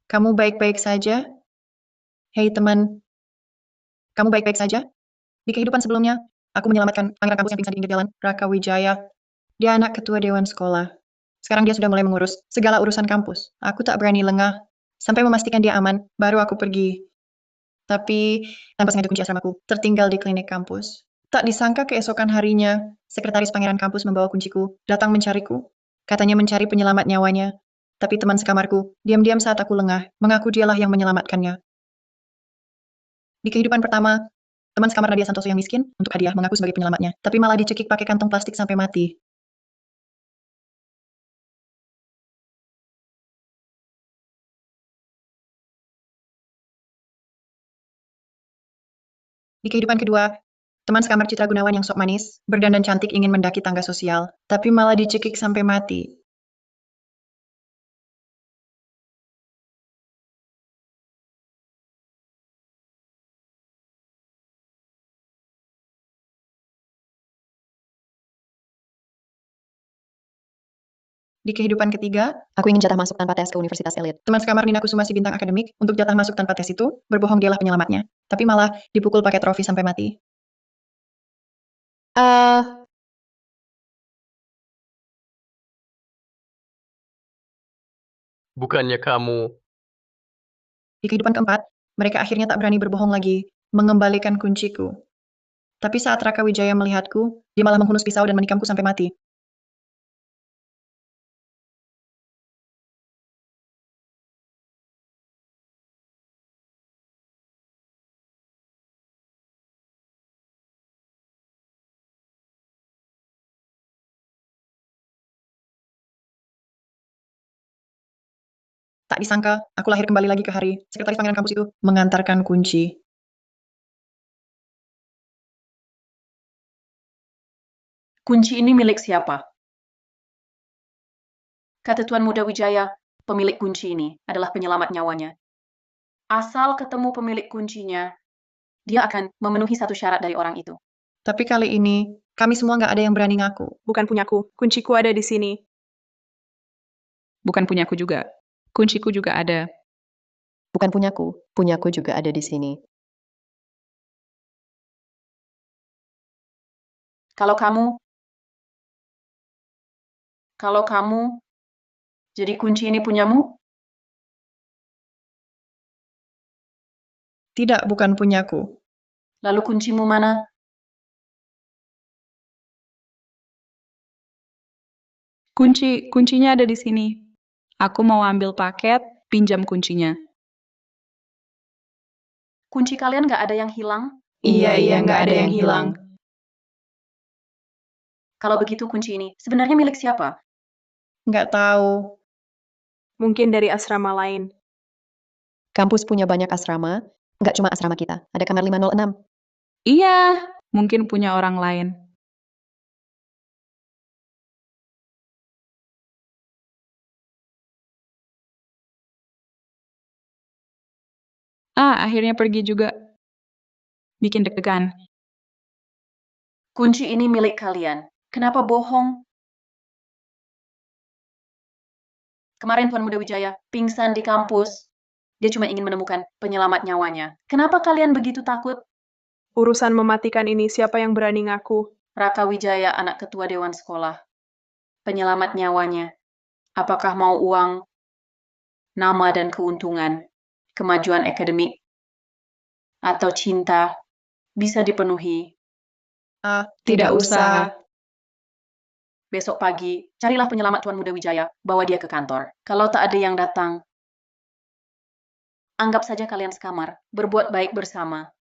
Kamu baik-baik saja? Hei teman, kamu baik-baik saja? Di kehidupan sebelumnya, aku menyelamatkan pangeran kampus yang pingsan di pinggir jalan, Raka Wijaya. Dia anak ketua dewan sekolah. Sekarang dia sudah mulai mengurus segala urusan kampus. Aku tak berani lengah. Sampai memastikan dia aman, baru aku pergi. Tapi, tanpa sengaja kunci asramaku tertinggal di klinik kampus. Tak disangka keesokan harinya, sekretaris pangeran kampus membawa kunciku, datang mencariku. Katanya mencari penyelamat nyawanya. Tapi teman sekamarku, diam-diam saat aku lengah, mengaku dialah yang menyelamatkannya. Di kehidupan pertama, teman sekamar Nadia Santoso yang miskin, untuk hadiah mengaku sebagai penyelamatnya, tapi malah dicekik pakai kantong plastik sampai mati. Di kehidupan kedua, teman sekamar Citra Gunawan yang sok manis, berdandan cantik ingin mendaki tangga sosial, tapi malah dicekik sampai mati. Di kehidupan ketiga, Aku ingin jatah masuk tanpa tes ke universitas elit. teman sekamar Nina Kusuma si bintang akademik, untuk jatah masuk tanpa tes itu, berbohong dialah penyelamatnya, tapi malah dipukul pakai trofi sampai mati. Bukannya kamu... Di kehidupan keempat, mereka akhirnya tak berani berbohong lagi, mengembalikan kunciku. Tapi saat Raka Wijaya melihatku, dia malah menghunus pisau dan menikamku sampai mati. Tak disangka, aku lahir kembali lagi ke hari. Sekretaris pangeran kampus itu mengantarkan kunci. Kunci ini milik siapa? Kata Tuan Muda Wijaya, pemilik kunci ini adalah penyelamat nyawanya. Asal ketemu pemilik kuncinya, dia akan memenuhi satu syarat dari orang itu. Tapi kali ini, kami semua nggak ada yang berani ngaku. Bukan punyaku, kunciku ada di sini. Bukan punyaku juga. Kunciku juga ada. Bukan punyaku juga ada di sini. Kalau kamu, jadi kunci ini punyamu? Tidak, bukan punyaku. Lalu kuncimu mana? Kuncinya ada di sini. Aku mau ambil paket, pinjam kuncinya. Kunci kalian nggak ada yang hilang? Iya, nggak ada yang hilang. Kalau begitu kunci ini sebenarnya milik siapa? Nggak tahu. Mungkin dari asrama lain. Kampus punya banyak asrama, nggak cuma asrama kita. Ada kamar 506. Iya, mungkin punya orang lain. Akhirnya pergi juga. Bikin deg-degan. Kunci ini milik kalian. Kenapa bohong? Kemarin Tuan Muda Wijaya pingsan di kampus. Dia cuma ingin menemukan penyelamat nyawanya. Kenapa kalian begitu takut? Urusan mematikan ini siapa yang berani ngaku? Raka Wijaya, anak ketua dewan sekolah. Penyelamat nyawanya. Apakah mau uang, nama dan keuntungan, kemajuan akademik, atau cinta bisa dipenuhi? Tidak usah. Besok pagi, carilah penyelamat Tuan Muda Wijaya, bawa dia ke kantor. Kalau tak ada yang datang, anggap saja kalian sekamar, berbuat baik bersama.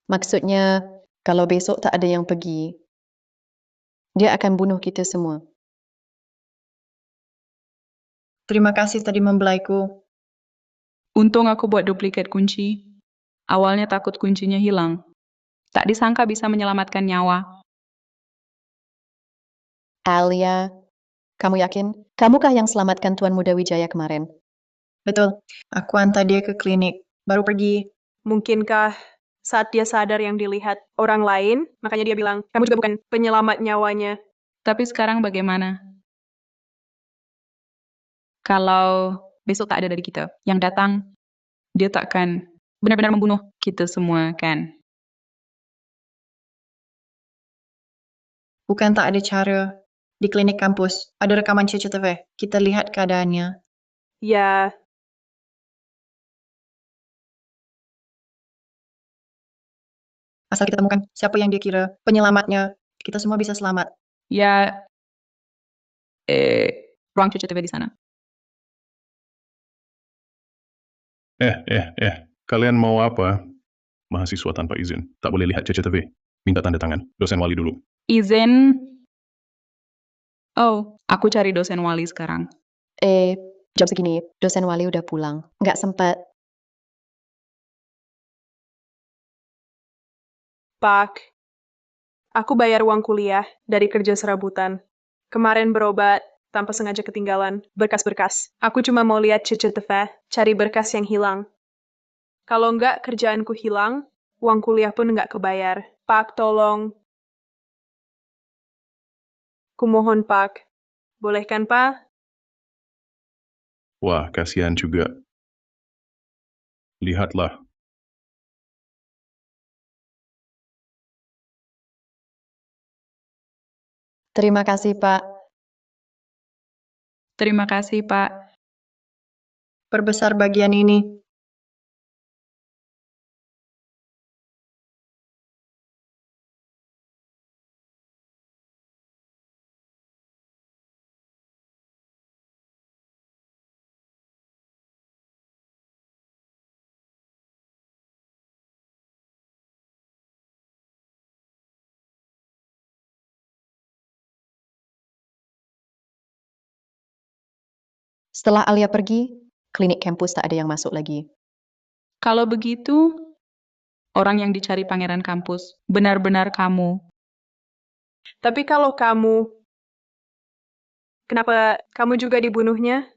Maksudnya, kalau besok tak ada yang pergi, dia akan bunuh kita semua. Terima kasih tadi membelaiku. Untung aku buat duplikat kunci. Awalnya takut kuncinya hilang. Tak disangka bisa menyelamatkan nyawa. Alia, kamu yakin? Kamukah yang selamatkan Tuan Muda Wijaya kemarin? Betul, aku antar dia ke klinik, baru pergi. Mungkinkah saat dia sadar yang dilihat orang lain, makanya dia bilang, kamu juga bukan penyelamat nyawanya. Tapi sekarang bagaimana? Kalau besok tak ada dari kita, yang datang, dia takkan benar-benar membunuh kita semua, kan? Bukan tak ada cara. Di klinik kampus, ada rekaman CCTV. Kita lihat keadaannya. Ya, Asal kita temukan siapa yang dia kira penyelamatnya, kita semua bisa selamat. Ya, ruang CCTV di sana. Kalian mau apa? Mahasiswa tanpa izin. Tak boleh lihat CCTV. Minta tanda tangan. Dosen wali dulu. Izin. Oh, aku cari dosen wali sekarang. Jam segini, dosen wali udah pulang. Nggak sempat. Pak. Aku bayar uang kuliah dari kerja serabutan. Kemarin berobat, tanpa sengaja ketinggalan, berkas-berkas. Aku cuma mau lihat CCTV, cari berkas yang hilang. Kalau nggak kerjaanku hilang, uang kuliah pun nggak kebayar. Pak, tolong. Kumohon, Pak. Boleh kan, Pak? Wah, kasihan juga. Lihatlah. Terima kasih, Pak. Terima kasih, Pak. Perbesar bagian ini. Setelah Alia pergi, klinik kampus tak ada yang masuk lagi. Kalau begitu, orang yang dicari pangeran kampus benar-benar kamu. Tapi kalau kamu, kenapa kamu juga dibunuhnya?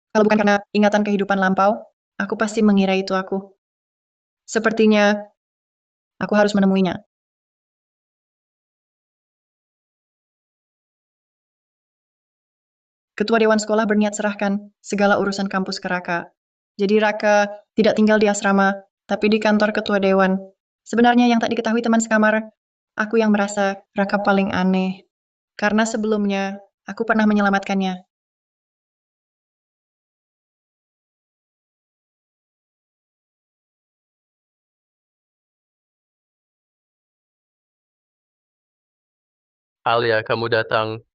Kalau bukan karena ingatan kehidupan lampau, aku pasti mengira itu aku. Sepertinya aku harus menemuinya. Ketua Dewan Sekolah berniat serahkan segala urusan kampus ke Raka. Jadi Raka tidak tinggal di asrama, tapi di kantor Ketua Dewan. Sebenarnya yang tak diketahui teman sekamar, aku yang merasa Raka paling aneh. Karena sebelumnya, aku pernah menyelamatkannya. Alia, kamu datang.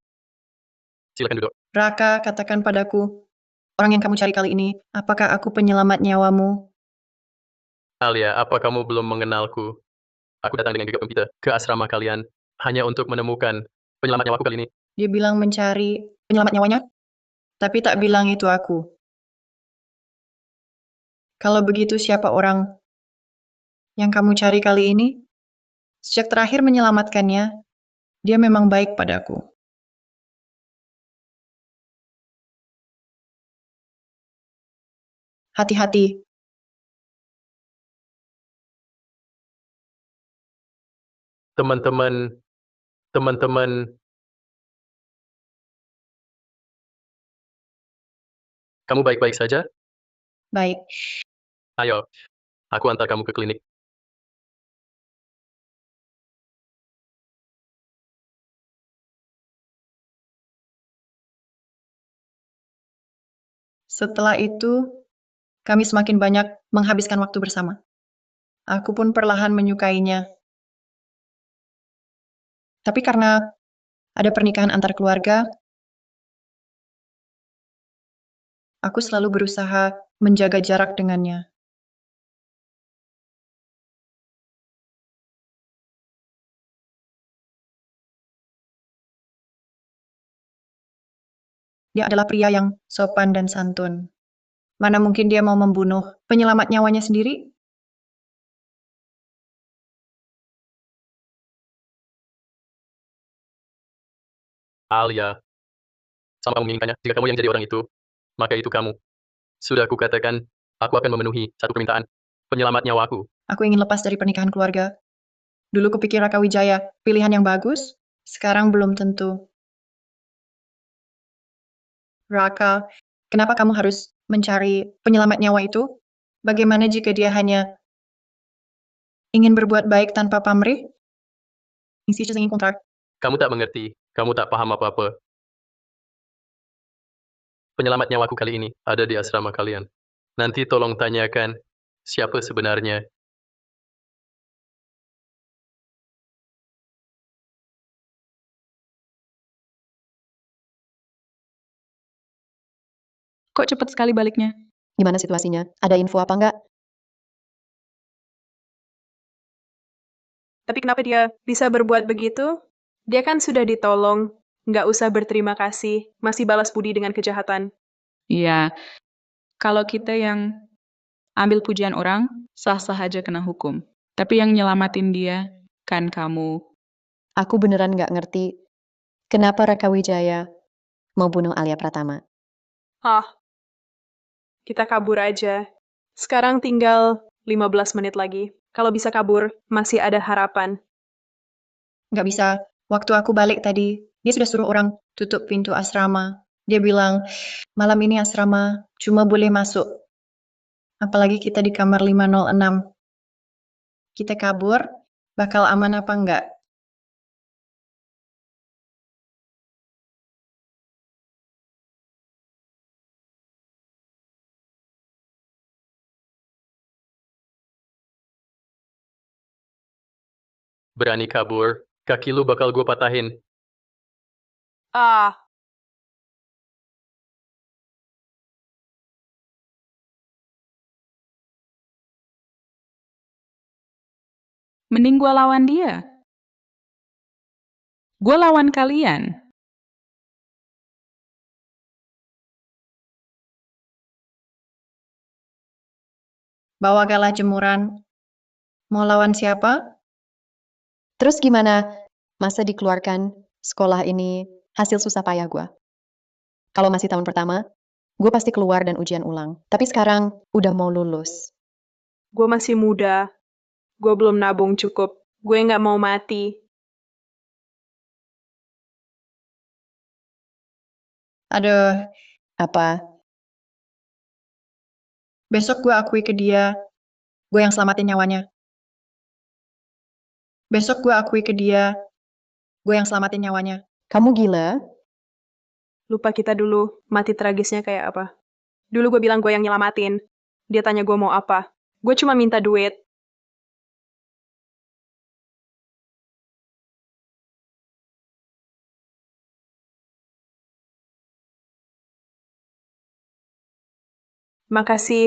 Silakan duduk. Raka, katakan padaku, orang yang kamu cari kali ini, apakah aku penyelamat nyawamu? Alia, apa kamu belum mengenalku? Aku datang dengan gegap gempita ke asrama kalian hanya untuk menemukan penyelamat nyawaku kali ini. Dia bilang mencari penyelamat nyawanya, tapi tak bilang itu aku. Kalau begitu siapa orang yang kamu cari kali ini? Sejak terakhir menyelamatkannya, dia memang baik padaku. Hati-hati, Teman-teman, kamu baik-baik saja? baik. Ayo, aku antar kamu ke klinik. Setelah itu, kami semakin banyak menghabiskan waktu bersama. Aku pun perlahan menyukainya. Tapi karena ada pernikahan antar keluarga, aku selalu berusaha menjaga jarak dengannya. Dia adalah pria yang sopan dan santun. Mana mungkin dia mau membunuh penyelamat nyawanya sendiri? Alia, sama kamu menginginkannya, jika kamu yang jadi orang itu, maka itu kamu. Sudah aku katakan, aku akan memenuhi satu permintaan. penyelamat nyawaku. Aku ingin lepas dari pernikahan keluarga. Dulu kupikir Raka Wijaya pilihan yang bagus, sekarang belum tentu. Raka, kenapa kamu harus mencari penyelamat nyawa itu? Bagaimana jika dia hanya ingin berbuat baik tanpa pamrih? Insiste ingin kontrak. Kamu tak mengerti, kamu tak paham apa-apa. Penyelamat nyawaku kali ini ada di asrama kalian. Nanti tolong tanyakan siapa sebenarnya. Kok cepat sekali baliknya? Gimana situasinya? Ada info apa enggak? Tapi kenapa dia bisa berbuat begitu? Dia kan sudah ditolong, nggak usah berterima kasih, masih balas budi dengan kejahatan. Iya, kalau kita yang ambil pujian orang, sah-sah aja kena hukum. Tapi yang nyelamatin dia, kan kamu. Aku beneran nggak ngerti kenapa Raka Wijaya mau bunuh Alia Pratama. Ah, kita kabur aja. Sekarang tinggal 15 menit lagi. Kalau bisa kabur, masih ada harapan. Nggak bisa. Waktu aku balik tadi, dia sudah suruh orang tutup pintu asrama. Dia bilang, malam ini asrama cuma boleh masuk. Apalagi kita di kamar 506. Kita kabur, bakal aman apa enggak? Berani kabur, kaki lu bakal gue patahin. Ah, Mending gua lawan dia. Gua lawan kalian. Bawa galah jemuran. Mau lawan siapa? Terus gimana? Masa dikeluarkan sekolah ini hasil susah payah gue. Kalau masih tahun pertama, gue pasti keluar dan ujian ulang. Tapi sekarang udah mau lulus. gue masih muda. Gue belum nabung cukup. Gue nggak mau mati. Aduh, Apa? besok gue akui ke dia, gue yang selamatin nyawanya. Besok gue akui ke dia, gue yang selamatin nyawanya. Kamu gila? Lupa kita dulu, mati tragisnya kayak apa. Dulu gue bilang gue yang nyelamatin. Dia tanya gue mau apa. Gue cuma minta duit. Makasih.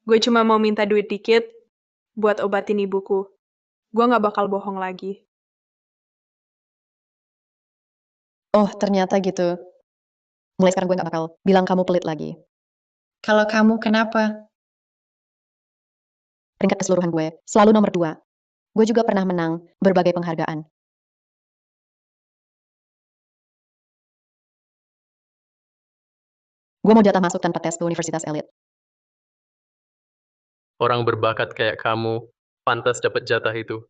Gue cuma mau minta duit dikit buat obatin ibuku. Gue nggak bakal bohong lagi. Oh, ternyata gitu. Mulai sekarang gue gak bakal bilang kamu pelit lagi. Kalau kamu kenapa? Peringkat keseluruhan gue selalu nomor 2. Gue juga pernah menang berbagai penghargaan. Gue mau jatah masuk tanpa tes ke universitas elit. Orang berbakat kayak kamu, pantas dapat jatah itu.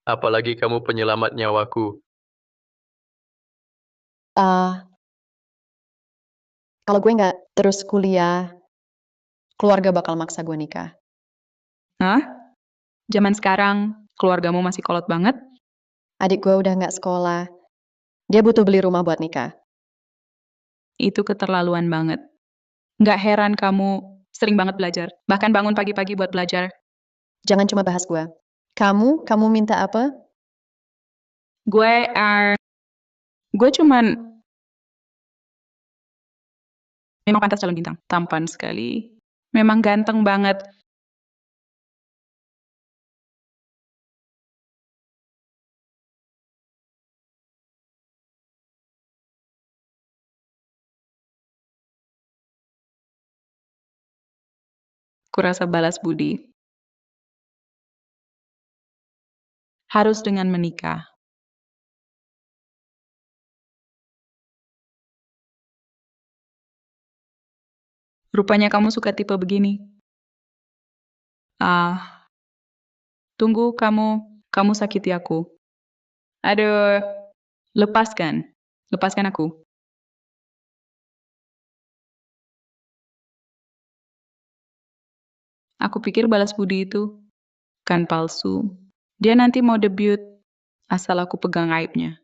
Apalagi kamu penyelamat nyawaku. Kalau gue nggak terus kuliah, keluarga bakal maksa gue nikah. Hah? Zaman sekarang, keluargamu masih kolot banget? Adik gue udah nggak sekolah. Dia butuh beli rumah buat nikah. Itu keterlaluan banget. Nggak heran kamu sering banget belajar. Bahkan bangun pagi-pagi buat belajar. Jangan cuma bahas gue. Kamu minta apa? Gue, gue cuman Memang pantas calon bintang. Tampan sekali. Memang ganteng banget. Kurasa balas budi. Harus dengan menikah. Rupanya kamu suka tipe begini. Tunggu kamu sakiti aku. Aduh, lepaskan aku. Aku pikir balas budi itu kan palsu. Dia nanti mau debut, asal aku pegang aibnya.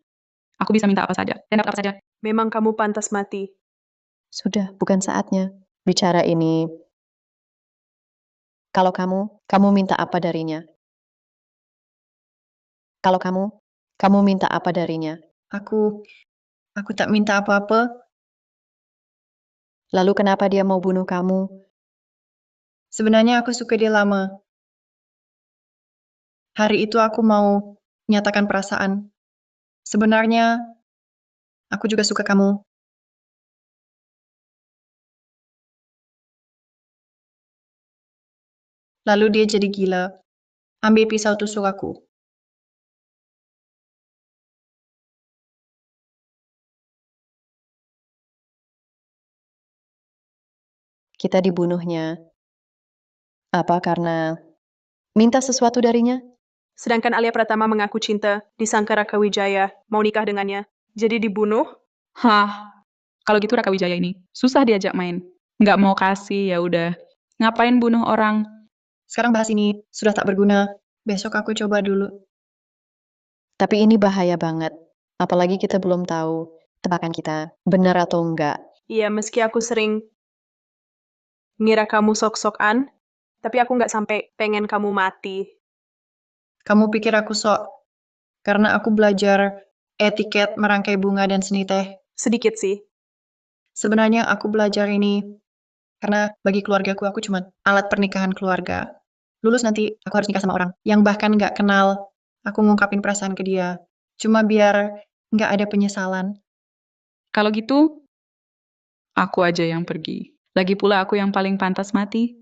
Aku bisa minta apa saja, dan dapat apa saja. Memang kamu pantas mati. Sudah, bukan saatnya. Bicara ini. Kalau kamu minta apa darinya? Kalau kamu minta apa darinya? Aku tak minta apa-apa. Lalu kenapa dia mau bunuh kamu? Sebenarnya aku suka dia lama. Hari itu aku mau menyatakan perasaan. Sebenarnya, aku juga suka kamu. Lalu dia jadi gila. Ambil pisau tusuk aku. Kita dibunuhnya. Apa karena minta sesuatu darinya? Sedangkan Alia Pratama mengaku cinta, disangka Raka Wijaya, mau nikah dengannya. Jadi dibunuh? Hah, kalau gitu Raka Wijaya ini susah diajak main. Nggak mau kasih, ya udah. Ngapain bunuh orang? Sekarang bahas ini sudah tak berguna. Besok aku coba dulu. Tapi ini bahaya banget. Apalagi kita belum tahu tebakan kita benar atau enggak. Iya, meski aku sering ngira kamu sok-sokan, tapi aku nggak sampai pengen kamu mati. Kamu pikir aku sok? Karena aku belajar etiket merangkai bunga dan seni teh. Sedikit sih. Sebenarnya aku belajar ini karena bagi keluargaku aku cuma alat pernikahan keluarga. Lulus nanti aku harus nikah sama orang yang bahkan nggak kenal. Aku ngungkapin perasaan ke dia. Cuma biar nggak ada penyesalan. Kalau gitu, aku aja yang pergi. Lagi pula aku yang paling pantas mati.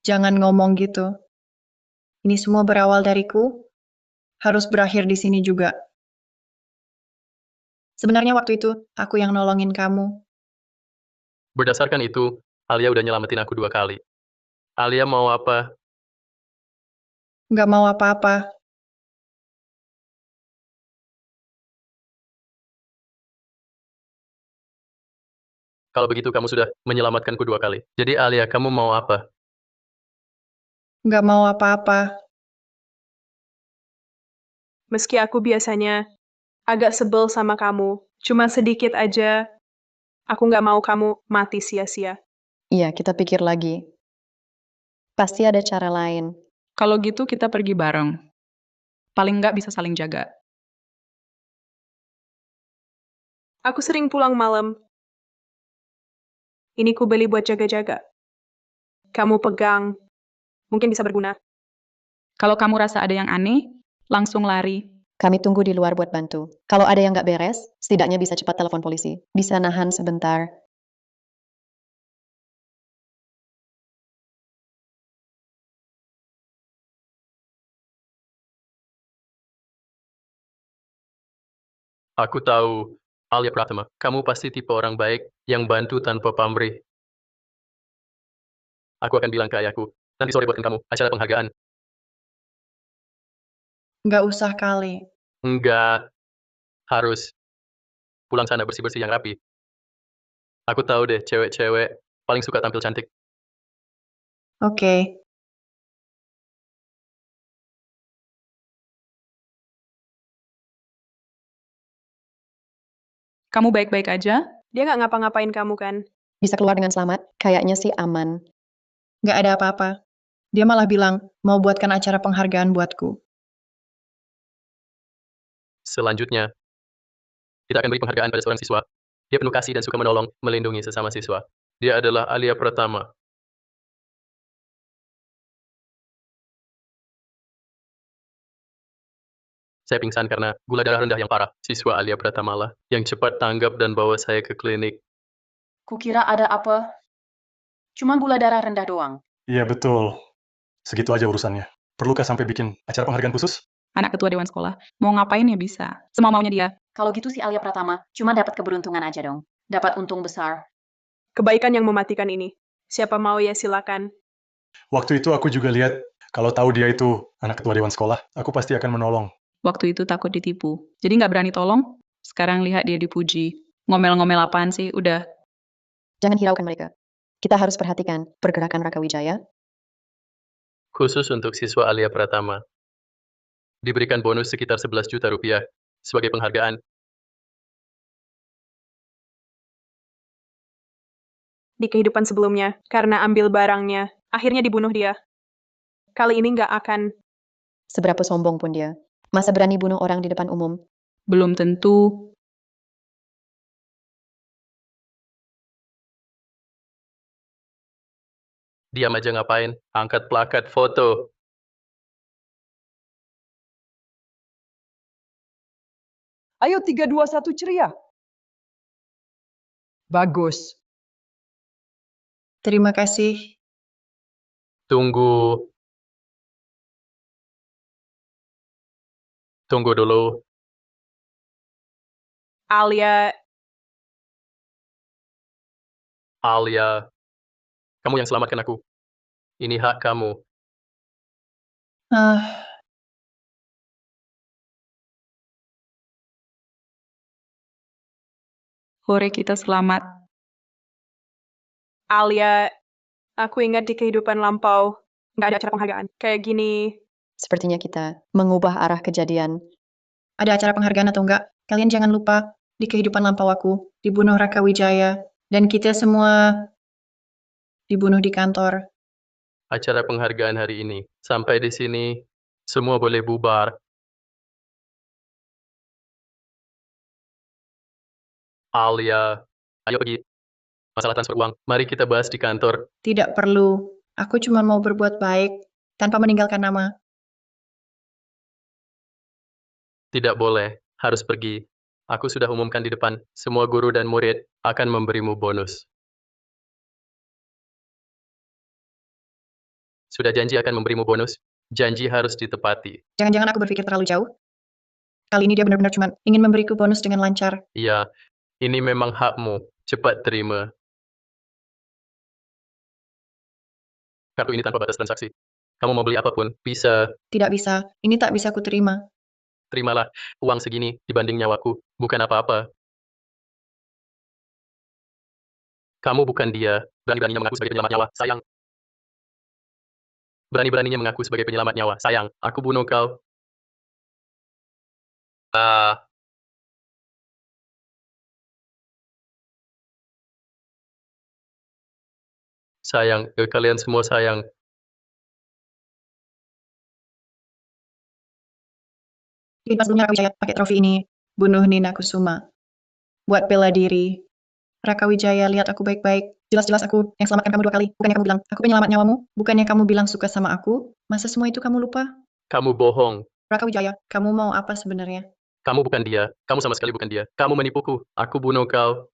Jangan ngomong gitu. Ini semua berawal dariku, harus berakhir di sini juga. Sebenarnya waktu itu aku yang nolongin kamu. Berdasarkan itu, Alia udah nyelamatin aku 2 kali. Alia mau apa? Nggak mau apa-apa. Kalau begitu kamu sudah menyelamatkanku 2 kali. Jadi Alia, kamu mau apa? Nggak mau apa-apa. Meski aku biasanya agak sebel sama kamu, cuma sedikit aja, aku nggak mau kamu mati sia-sia. Iya, kita pikir lagi. Pasti ada cara lain. Kalau gitu kita pergi bareng. Paling nggak bisa saling jaga. Aku sering pulang malam. Ini ku beli buat jaga-jaga. Kamu pegang, mungkin bisa berguna. Kalau kamu rasa ada yang aneh, langsung lari. Kami tunggu di luar buat bantu. Kalau ada yang nggak beres, setidaknya bisa cepat telepon polisi. Bisa nahan sebentar. Aku tahu, Alia Pratama, kamu pasti tipe orang baik yang bantu tanpa pamrih. Aku akan bilang ke ayahku, nanti sore buatkan kamu acara penghargaan. Nggak usah kali. Enggak, harus pulang sana bersih-bersih yang rapi. Aku tahu deh, cewek-cewek paling suka tampil cantik. Oke. Kamu baik-baik aja? Dia nggak ngapa-ngapain kamu kan? Bisa keluar dengan selamat? Kayaknya sih aman. Nggak ada apa-apa. Dia malah bilang mau buatkan acara penghargaan buatku. Selanjutnya, kita akan beri penghargaan pada seorang siswa Dia penuh kasih dan suka menolong, melindungi sesama siswa. Dia adalah Alia Pratama. Saya pingsan karena gula darah rendah yang parah. Siswa Alia Pratama lah yang cepat tanggap dan bawa saya ke klinik. Kukira ada apa? Cuma gula darah rendah doang. Iya, betul. Segitu aja urusannya. Perlukah sampai bikin acara penghargaan khusus? Anak ketua dewan sekolah. Mau ngapain ya bisa. Semau maunya dia. Kalau gitu si Alia Pratama cuma dapat keberuntungan aja dong. Dapat untung besar. Kebaikan yang mematikan ini. Siapa mau ya silakan. Waktu itu aku juga lihat, kalau tahu dia itu anak ketua dewan sekolah, aku pasti akan menolong. Waktu itu takut ditipu. Jadi nggak berani tolong. Sekarang lihat dia dipuji. Ngomel-ngomel apaan sih? Udah. Jangan hiraukan mereka. Kita harus perhatikan pergerakan Raka Wijaya. Khusus untuk siswa Alia Pratama. Diberikan bonus sekitar 11 juta rupiah sebagai penghargaan. Di kehidupan sebelumnya, karena ambil barangnya, akhirnya dibunuh dia. Kali ini nggak akan. Seberapa sombong pun dia. Masa berani bunuh orang di depan umum? Belum tentu. Diam aja ngapain? Angkat plakat foto. Ayo 3, 2, 1 ceria. Bagus. Terima kasih. Tunggu. Tunggu dulu. Alia, Kamu yang selamatkan aku. Ini hak kamu. Ah, Hore kita selamat. Alia, aku ingat di kehidupan lampau, nggak ada acara penghargaan. Kayak gini, Sepertinya kita mengubah arah kejadian. ada acara penghargaan atau enggak? Kalian jangan lupa, di kehidupan lampau aku, dibunuh Raka Wijaya, dan kita semua dibunuh di kantor. Acara penghargaan hari ini. Sampai di sini, semua boleh bubar. Alia, ayo pergi. Masalah transfer uang, mari kita bahas di kantor. Tidak perlu. Aku cuma mau berbuat baik, tanpa meninggalkan nama. Tidak boleh, harus pergi. Aku sudah umumkan di depan, semua guru dan murid akan memberimu bonus. Sudah janji akan memberimu bonus, janji harus ditepati. Jangan-jangan aku berpikir terlalu jauh. Kali ini dia benar-benar cuma ingin memberiku bonus dengan lancar. Iya, ini memang hakmu, cepat terima. Kartu ini tanpa batas transaksi. Kamu mau beli apapun, bisa. Tidak bisa, ini tak bisa kuterima. Terimalah, uang segini dibanding nyawaku, bukan apa-apa. Kamu bukan dia, berani-beraninya mengaku sebagai penyelamat nyawa, sayang. Berani-beraninya mengaku sebagai penyelamat nyawa, sayang. Aku bunuh kau. Sayang, kalian semua sayang. Di tempat sebelumnya Raka Wijaya pakai trofi ini, bunuh Nina Kusuma. Buat bela diri. Raka Wijaya, lihat aku baik-baik. Jelas-jelas aku yang selamatkan kamu 2 kali. Bukannya kamu bilang, aku penyelamat nyawamu. Bukannya kamu bilang suka sama aku. Masa semua itu kamu lupa? Kamu bohong. Raka Wijaya, kamu mau apa sebenarnya? Kamu bukan dia. Kamu sama sekali bukan dia. Kamu menipuku. Aku bunuh kau.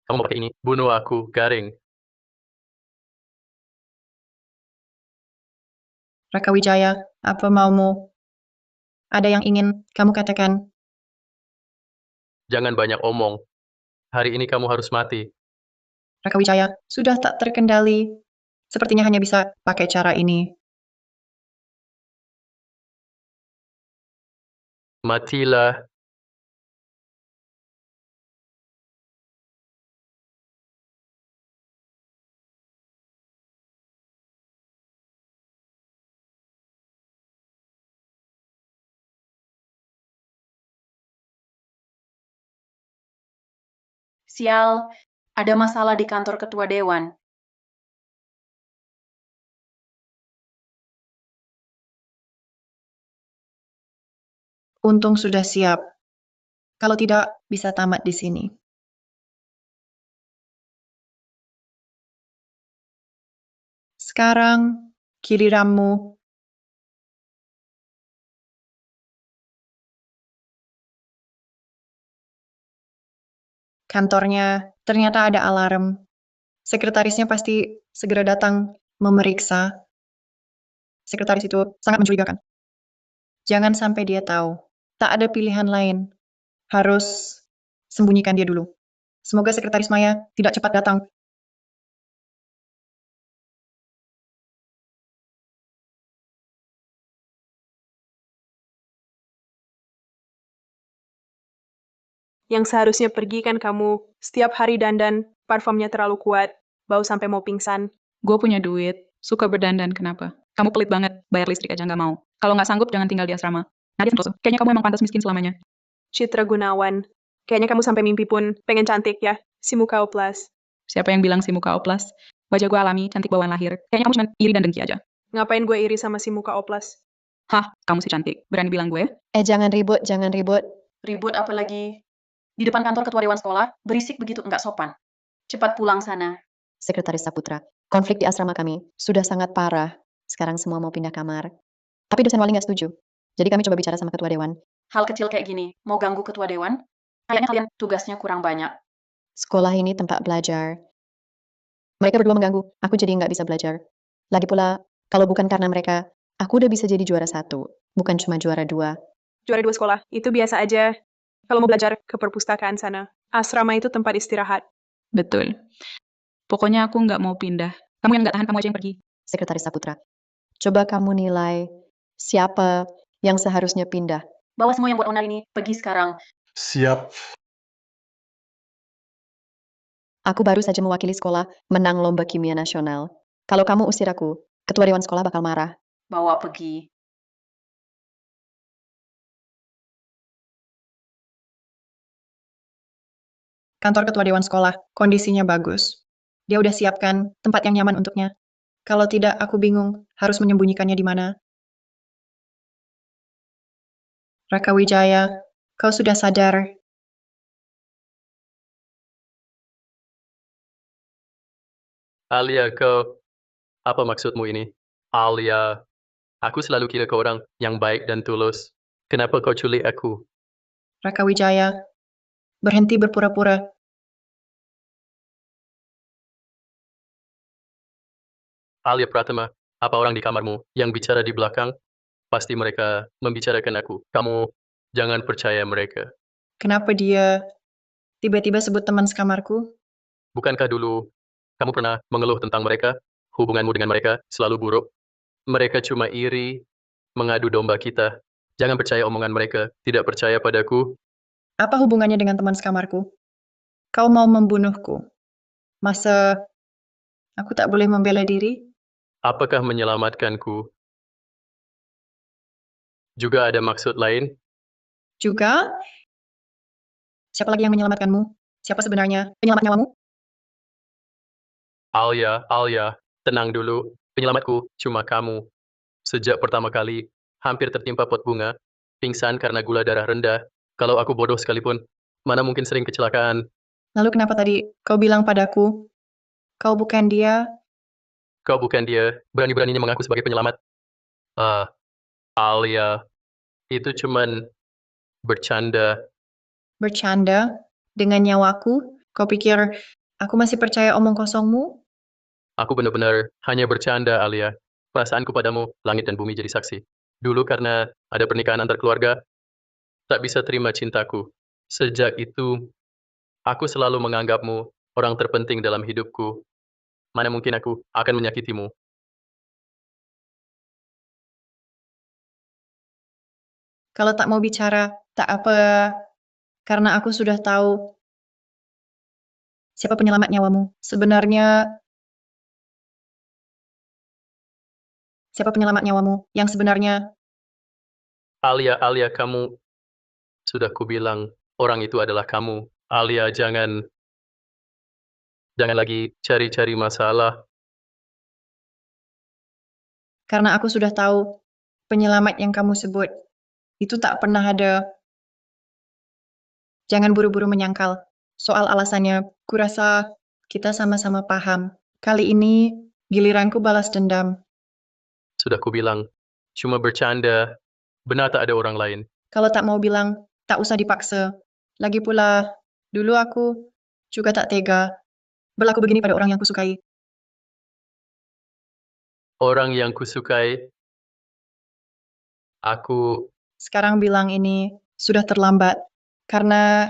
Kamu mau pakai ini. Bunuh aku. Garing. Raka Wijaya, apa maumu? Ada yang ingin kamu katakan? Jangan banyak omong. Hari ini kamu harus mati. Raka Wijaya, sudah tak terkendali. Sepertinya hanya bisa pakai cara ini. Matilah. Sial, ada masalah di kantor ketua dewan. Untung sudah siap. Kalau tidak, bisa tamat di sini. Sekarang, giliranmu. Kantornya ternyata ada alarm. Sekretarisnya pasti segera datang memeriksa. Sekretaris itu sangat mencurigakan. Jangan sampai dia tahu. Tak ada pilihan lain. Harus sembunyikan dia dulu. Semoga sekretaris Maya tidak cepat datang. Yang seharusnya pergi kan kamu. Setiap hari dandan, parfumnya terlalu kuat, bau sampai mau pingsan. Gue punya duit, suka berdandan, kenapa? Kamu pelit banget, bayar listrik aja nggak mau. Kalau nggak sanggup, jangan tinggal di asrama. Nadia Santoso, kayaknya kamu emang pantas miskin selamanya. Citra Gunawan. Kayaknya kamu sampai mimpi pun pengen cantik ya. Si muka oplas. Siapa yang bilang si muka oplas? Wajah gue alami, cantik bawaan lahir. Kayaknya kamu cuma iri dan dengki aja. Ngapain gue iri sama si muka oplas? Hah, kamu sih cantik. Berani bilang gue? Jangan ribut, jangan ribut. Ribut apa lagi? Di depan kantor ketua dewan sekolah, berisik begitu enggak sopan. Cepat pulang sana. Sekretaris Saputra, konflik di asrama kami sudah sangat parah. Sekarang semua mau pindah kamar. Tapi dosen wali nggak setuju. Jadi kami coba bicara sama ketua dewan. Hal kecil kayak gini, mau ganggu ketua dewan? Kayaknya kalian tugasnya kurang banyak. Sekolah ini tempat belajar. Mereka berdua mengganggu, aku jadi nggak bisa belajar. Lagi pula, kalau bukan karena mereka, aku udah bisa jadi juara 1, bukan cuma juara 2. Juara 2 sekolah, itu biasa aja. Kalau mau belajar, ke perpustakaan sana. Asrama itu tempat istirahat. Betul. Pokoknya aku nggak mau pindah. Kamu yang nggak tahan, kamu aja yang pergi. Sekretaris Saputra, coba kamu nilai siapa yang seharusnya pindah. Bawa semua yang buat onar ini, pergi sekarang. Siap. Aku baru saja mewakili sekolah menang lomba kimia nasional. Kalau kamu usir aku, ketua dewan sekolah bakal marah. Bawa pergi. Kantor ketua dewan sekolah, kondisinya bagus. Dia udah siapkan tempat yang nyaman untuknya. Kalau tidak, aku bingung harus menyembunyikannya di mana. Raka Wijaya, kau sudah sadar. Alia, apa maksudmu ini? Alia, aku selalu kira kau orang yang baik dan tulus. Kenapa kau culik aku? Raka Wijaya, berhenti berpura-pura. Alia Pratama, apa orang di kamarmu yang bicara di belakang? Pasti mereka membicarakan aku. Kamu jangan percaya mereka. Kenapa dia tiba-tiba sebut teman sekamarku? Bukankah dulu kamu pernah mengeluh tentang mereka? Hubunganmu dengan mereka selalu buruk. Mereka cuma iri, mengadu domba kita. Jangan percaya omongan mereka. Tidak percaya padaku. Apa hubungannya dengan teman sekamarku? Kau mau membunuhku? Masa aku tak boleh membela diri? Apakah menyelamatkanku juga ada maksud lain? Juga, siapa lagi yang menyelamatkanmu? Siapa sebenarnya penyelamat nyawamu? Alia, tenang dulu. Penyelamatku cuma kamu. Sejak pertama kali, hampir tertimpa pot bunga, pingsan karena gula darah rendah. Kalau aku bodoh sekalipun, mana mungkin sering kecelakaan. Lalu kenapa tadi kau bilang padaku, kau bukan dia? Kau bukan dia, berani-beraninya mengaku sebagai penyelamat. Alia, itu cuman bercanda. Bercanda dengan nyawaku? Kau pikir aku masih percaya omong kosongmu? Aku benar-benar hanya bercanda, Alia. Perasaanku padamu, langit dan bumi jadi saksi. Dulu karena ada pernikahan antar keluarga, tak bisa terima cintaku. Sejak itu, aku selalu menganggapmu orang terpenting dalam hidupku. Mana mungkin aku akan menyakitimu. Kalau tak mau bicara, tak apa. Karena aku sudah tahu siapa penyelamat nyawamu. Sebenarnya, siapa penyelamat nyawamu yang sebenarnya? Alia, kamu sudah kubilang orang itu adalah kamu. Alia, jangan lagi cari-cari masalah. Karena aku sudah tahu penyelamat yang kamu sebut itu tak pernah ada Jangan buru-buru menyangkal. Soal alasannya, kurasa kita sama-sama paham. Kali ini, giliranku balas dendam. Sudah kubilang, cuma bercanda. Benar tak ada orang lain. Kalau tak mau bilang, tak usah dipaksa. Lagi pula, dulu aku juga tak tega berlaku begini pada orang yang kusukai. Orang yang kusukai, aku Sekarang bilang ini sudah terlambat, karena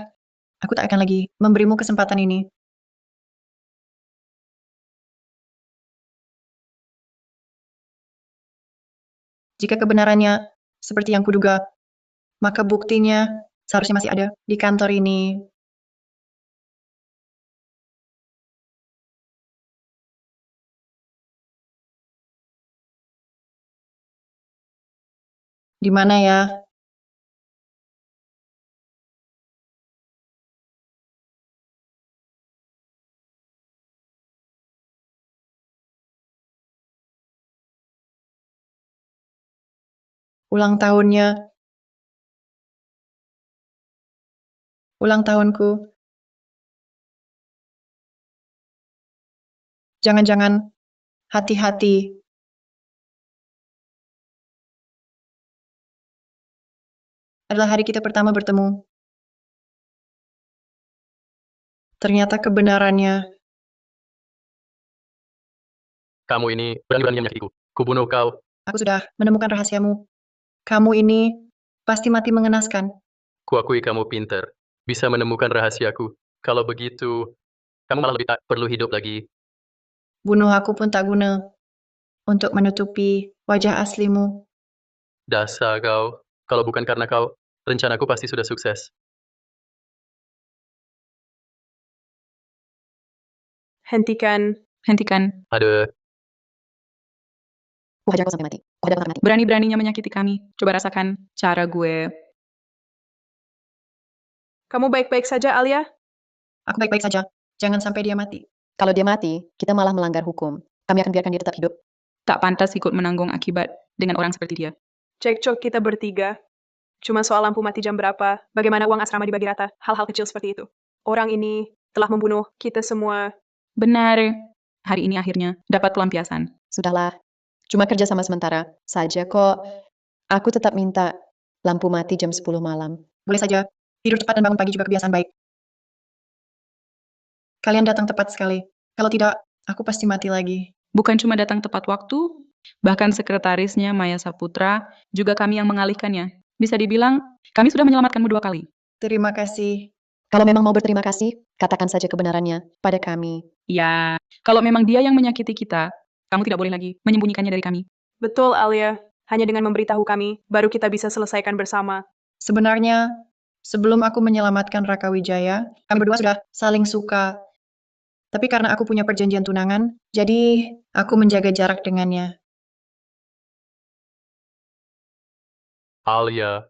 aku tak akan lagi memberimu kesempatan ini. Jika kebenarannya seperti yang kuduga, maka buktinya seharusnya masih ada di kantor ini. Di mana ya? Ulang tahunnya. Ulang tahunku. Jangan-jangan hati-hati. Adalah hari kita pertama bertemu. Ternyata kebenarannya. kamu ini berani-beraninya menyakitiku. Kubunuh kau. Aku sudah menemukan rahasiamu. Kamu ini pasti mati mengenaskan. Kuakui kamu pintar. Bisa menemukan rahasiaku. Kalau begitu, kamu malah lebih tak perlu hidup lagi. Bunuh aku pun tak guna untuk menutupi wajah aslimu. Dasar kau. Kalau bukan karena kau, rencanaku pasti sudah sukses. Hentikan. Hentikan. Ada Ku hajar kau sampai mati. Ku hajar kau sampai mati. Berani-beraninya menyakiti kami. Coba rasakan cara gue. Kamu baik-baik saja, Alia? Aku baik-baik saja. Jangan sampai dia mati. Kalau dia mati, kita malah melanggar hukum. Kami akan biarkan dia tetap hidup. Tak pantas ikut menanggung akibat dengan orang seperti dia. Cekcok kita bertiga. Cuma soal lampu mati jam berapa, bagaimana uang asrama dibagi rata, hal-hal kecil seperti itu. Orang ini telah membunuh kita semua. Benar. Hari ini akhirnya dapat pelampiasan. Sudahlah. Cuma kerja sama sementara saja kok. Aku tetap minta lampu mati jam 10 malam. Boleh saja. Tidur cepat dan bangun pagi juga kebiasaan baik. Kalian datang tepat sekali. Kalau tidak, aku pasti mati lagi. Bukan cuma datang tepat waktu, bahkan sekretarisnya Maya Saputra juga kami yang mengalihkannya. Bisa dibilang, kami sudah menyelamatkanmu 2 kali. Terima kasih. Kalau memang mau berterima kasih, katakan saja kebenarannya pada kami. Ya, kalau memang dia yang menyakiti kita, kamu tidak boleh lagi menyembunyikannya dari kami. Betul, Alia. Hanya dengan memberitahu kami, baru kita bisa selesaikan bersama. Sebenarnya, sebelum aku menyelamatkan Raka Wijaya, kami berdua sudah saling suka. Tapi karena aku punya perjanjian tunangan, jadi aku menjaga jarak dengannya. Alia.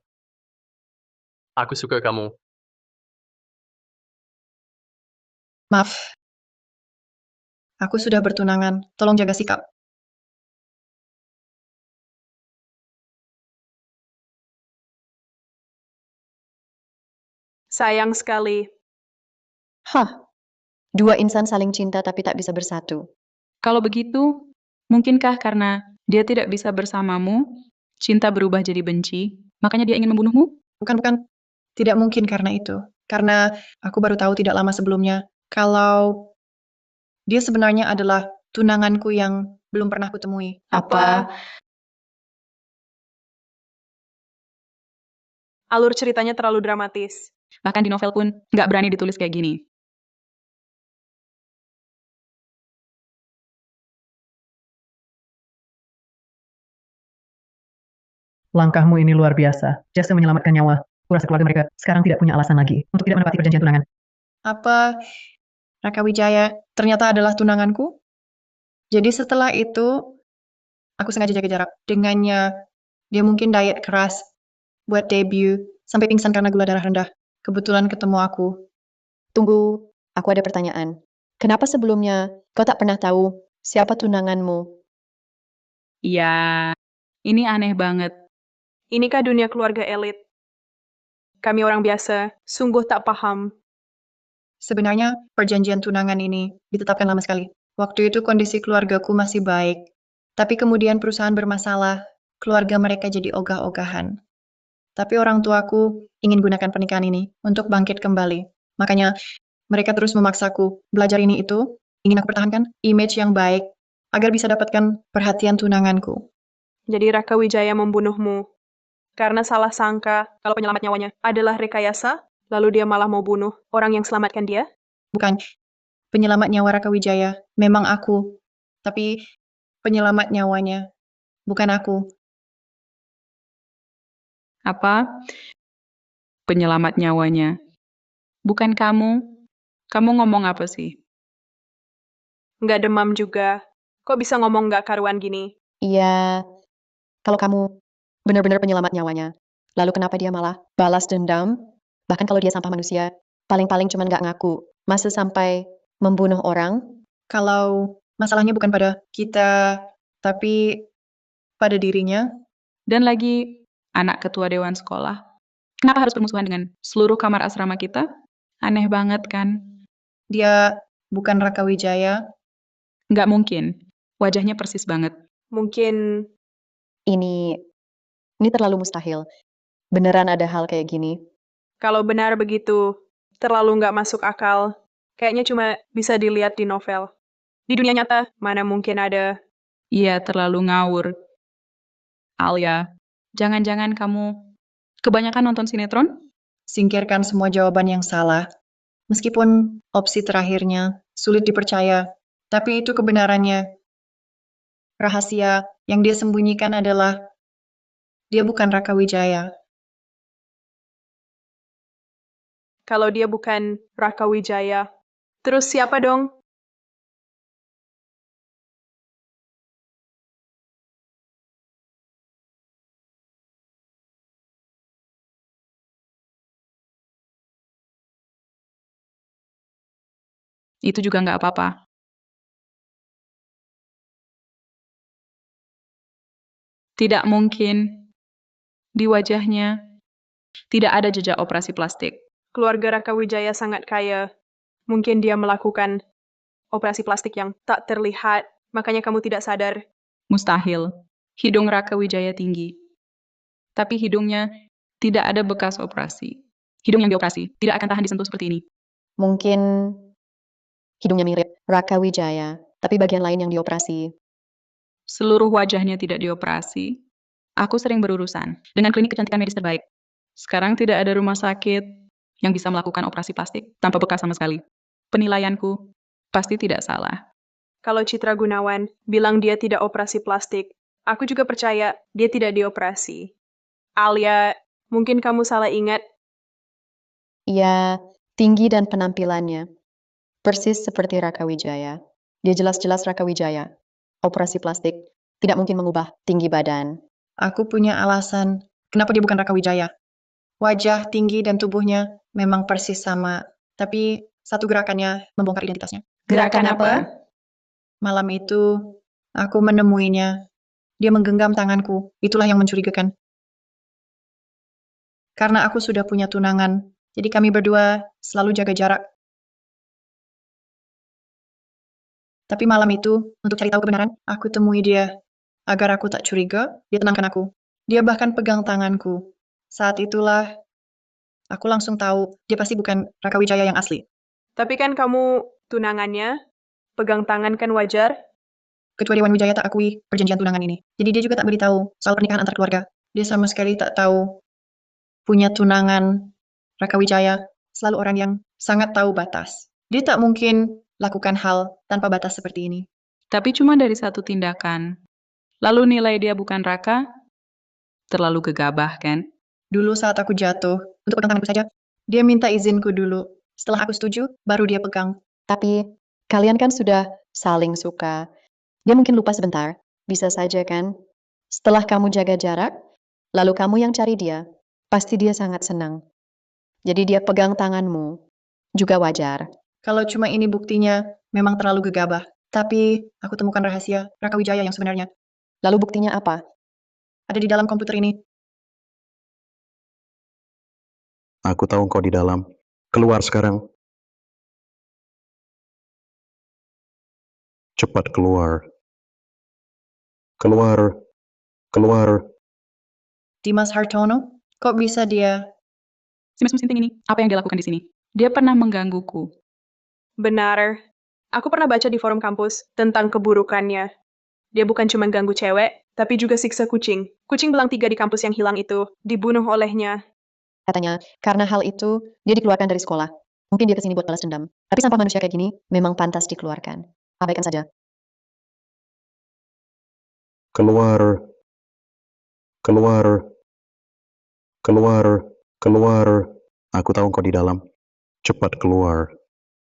Aku suka kamu. Maaf. Aku sudah bertunangan. Tolong jaga sikap. Sayang sekali. Hah, 2 insan saling cinta tapi tak bisa bersatu. Kalau begitu, mungkinkah karena dia tidak bisa bersamamu, cinta berubah jadi benci, makanya dia ingin membunuhmu? Bukan. Tidak mungkin karena itu. Karena aku baru tahu tidak lama sebelumnya, kalau dia sebenarnya adalah tunanganku yang belum pernah kutemui. Apa? Alur ceritanya terlalu dramatis. Bahkan di novel pun nggak berani ditulis kayak gini. Langkahmu ini luar biasa. Jasa menyelamatkan nyawa. Kurasa keluarga mereka sekarang tidak punya alasan lagi untuk tidak menepati perjanjian tunangan. Apa Raka Wijaya ternyata adalah tunanganku? Jadi setelah itu, aku sengaja jaga jarak dengannya. Dia mungkin diet keras buat debut, sampai pingsan karena gula darah rendah. Kebetulan ketemu aku. Tunggu, aku ada pertanyaan. Kenapa sebelumnya kau tak pernah tahu siapa tunanganmu? Ya, ini aneh banget. Inikah dunia keluarga elit? Kami orang biasa, sungguh tak paham. Sebenarnya, perjanjian tunangan ini ditetapkan lama sekali. Waktu itu kondisi keluargaku masih baik. Tapi kemudian perusahaan bermasalah, keluarga mereka jadi ogah-ogahan. Tapi orang tuaku ingin gunakan pernikahan ini untuk bangkit kembali. Makanya, mereka terus memaksaku belajar ini itu, ingin aku pertahankan image yang baik, agar bisa dapatkan perhatian tunanganku. Jadi Raka Wijaya membunuhmu karena salah sangka kalau penyelamat nyawanya adalah rekayasa, lalu dia malah mau bunuh orang yang selamatkan dia? Bukan penyelamat nyawa Raka Wijaya, memang aku. Tapi penyelamat nyawanya, bukan aku. Apa? Penyelamat nyawanya. Bukan kamu. Kamu ngomong apa sih? Nggak demam juga. Kok bisa ngomong nggak karuan gini? Iya, kalau kamu benar-benar penyelamat nyawanya, lalu kenapa dia malah balas dendam? Bahkan kalau dia sampah manusia, paling-paling cuma nggak ngaku. Masa sampai membunuh orang? Kalau masalahnya bukan pada kita, tapi pada dirinya, Dan lagi anak ketua dewan sekolah. Kenapa harus bermusuhan dengan seluruh kamar asrama kita? Aneh banget kan? dia bukan Raka Wijaya. Nggak mungkin. Wajahnya persis banget. Mungkin Ini terlalu mustahil. Beneran ada hal kayak gini. kalau benar begitu, terlalu nggak masuk akal. Kayaknya cuma bisa dilihat di novel. Di dunia nyata, mana mungkin ada. Iya, terlalu ngawur. Alia, jangan-jangan kamu kebanyakan nonton sinetron? Singkirkan semua jawaban yang salah. Meskipun opsi terakhirnya sulit dipercaya, tapi itu kebenarannya. Rahasia yang dia sembunyikan adalah dia bukan Raka Wijaya. Kalau dia bukan Raka Wijaya, terus siapa dong? Itu juga nggak apa-apa. Tidak mungkin. Di wajahnya tidak ada jejak operasi plastik. Keluarga Raka Wijaya sangat kaya. Mungkin dia melakukan operasi plastik yang tak terlihat, makanya kamu tidak sadar. Mustahil. Hidung Raka Wijaya tinggi. Tapi hidungnya tidak ada bekas operasi. Hidung yang dioperasi tidak akan tahan disentuh seperti ini. Mungkin hidungnya mirip Raka Wijaya, tapi bagian lain yang dioperasi. Seluruh wajahnya tidak dioperasi. Aku sering berurusan dengan klinik kecantikan medis terbaik. Sekarang tidak ada rumah sakit yang bisa melakukan operasi plastik tanpa bekas sama sekali. Penilaianku pasti tidak salah. Kalau Citra Gunawan bilang dia tidak operasi plastik, aku juga percaya dia tidak dioperasi. Alia, mungkin kamu salah ingat. Ia tinggi dan penampilannya. Persis seperti Raka Wijaya. Dia jelas-jelas Raka Wijaya. Operasi plastik tidak mungkin mengubah tinggi badan. Aku punya alasan kenapa dia bukan Raka Wijaya. Wajah, tinggi, dan tubuhnya memang persis sama, tapi satu gerakannya membongkar identitasnya. Gerakan apa? Malam itu, aku menemuinya. Dia menggenggam tanganku. Itulah yang mencurigakan. Karena aku sudah punya tunangan, jadi kami berdua selalu jaga jarak. Tapi malam itu, untuk cari tahu kebenaran, aku temui dia. Agar aku tak curiga, dia tenangkan aku. Dia bahkan pegang tanganku. Saat itulah, aku langsung tahu dia pasti bukan Raka Wijaya yang asli. Tapi kan kamu tunangannya, pegang tangan kan wajar? Ketua Dewan Wijaya tak akui perjanjian tunangan ini. Jadi dia juga tak beritahu soal pernikahan antar keluarga. Dia sama sekali tak tahu punya tunangan Raka Wijaya. Selalu orang yang sangat tahu batas. Dia tak mungkin lakukan hal tanpa batas seperti ini. Tapi cuma dari satu tindakan. Lalu nilai dia bukan Raka? Terlalu gegabah, kan? Dulu saat aku jatuh, untuk pegang tanganku saja, dia minta izinku dulu. Setelah aku setuju, baru dia pegang. Tapi kalian kan sudah saling suka. Dia mungkin lupa sebentar. Bisa saja kan? Setelah kamu jaga jarak, lalu kamu yang cari dia, pasti dia sangat senang. Jadi dia pegang tanganmu. Juga wajar. Kalau cuma ini buktinya, memang terlalu gegabah. Tapi aku temukan rahasia Raka Wijaya yang sebenarnya. Lalu buktinya apa? Ada di dalam komputer ini. Aku tahu kau di dalam. Keluar sekarang. Cepat keluar. Keluar. Keluar. Dimas Hartono, kok bisa dia? Si Mas Sinting ini, apa yang dia lakukan di sini? Dia pernah menggangguku. Benar. Aku pernah baca di forum kampus tentang keburukannya. Dia bukan cuma ganggu cewek, tapi juga siksa kucing. Kucing belang 3 di kampus yang hilang itu dibunuh olehnya. Katanya, karena hal itu, dia dikeluarkan dari sekolah. Mungkin dia kesini buat balas dendam. Tapi sampah manusia kayak gini, memang pantas dikeluarkan. Abaikan saja. Keluar. Keluar. Keluar. Keluar. Aku tahu kau di dalam. Cepat keluar.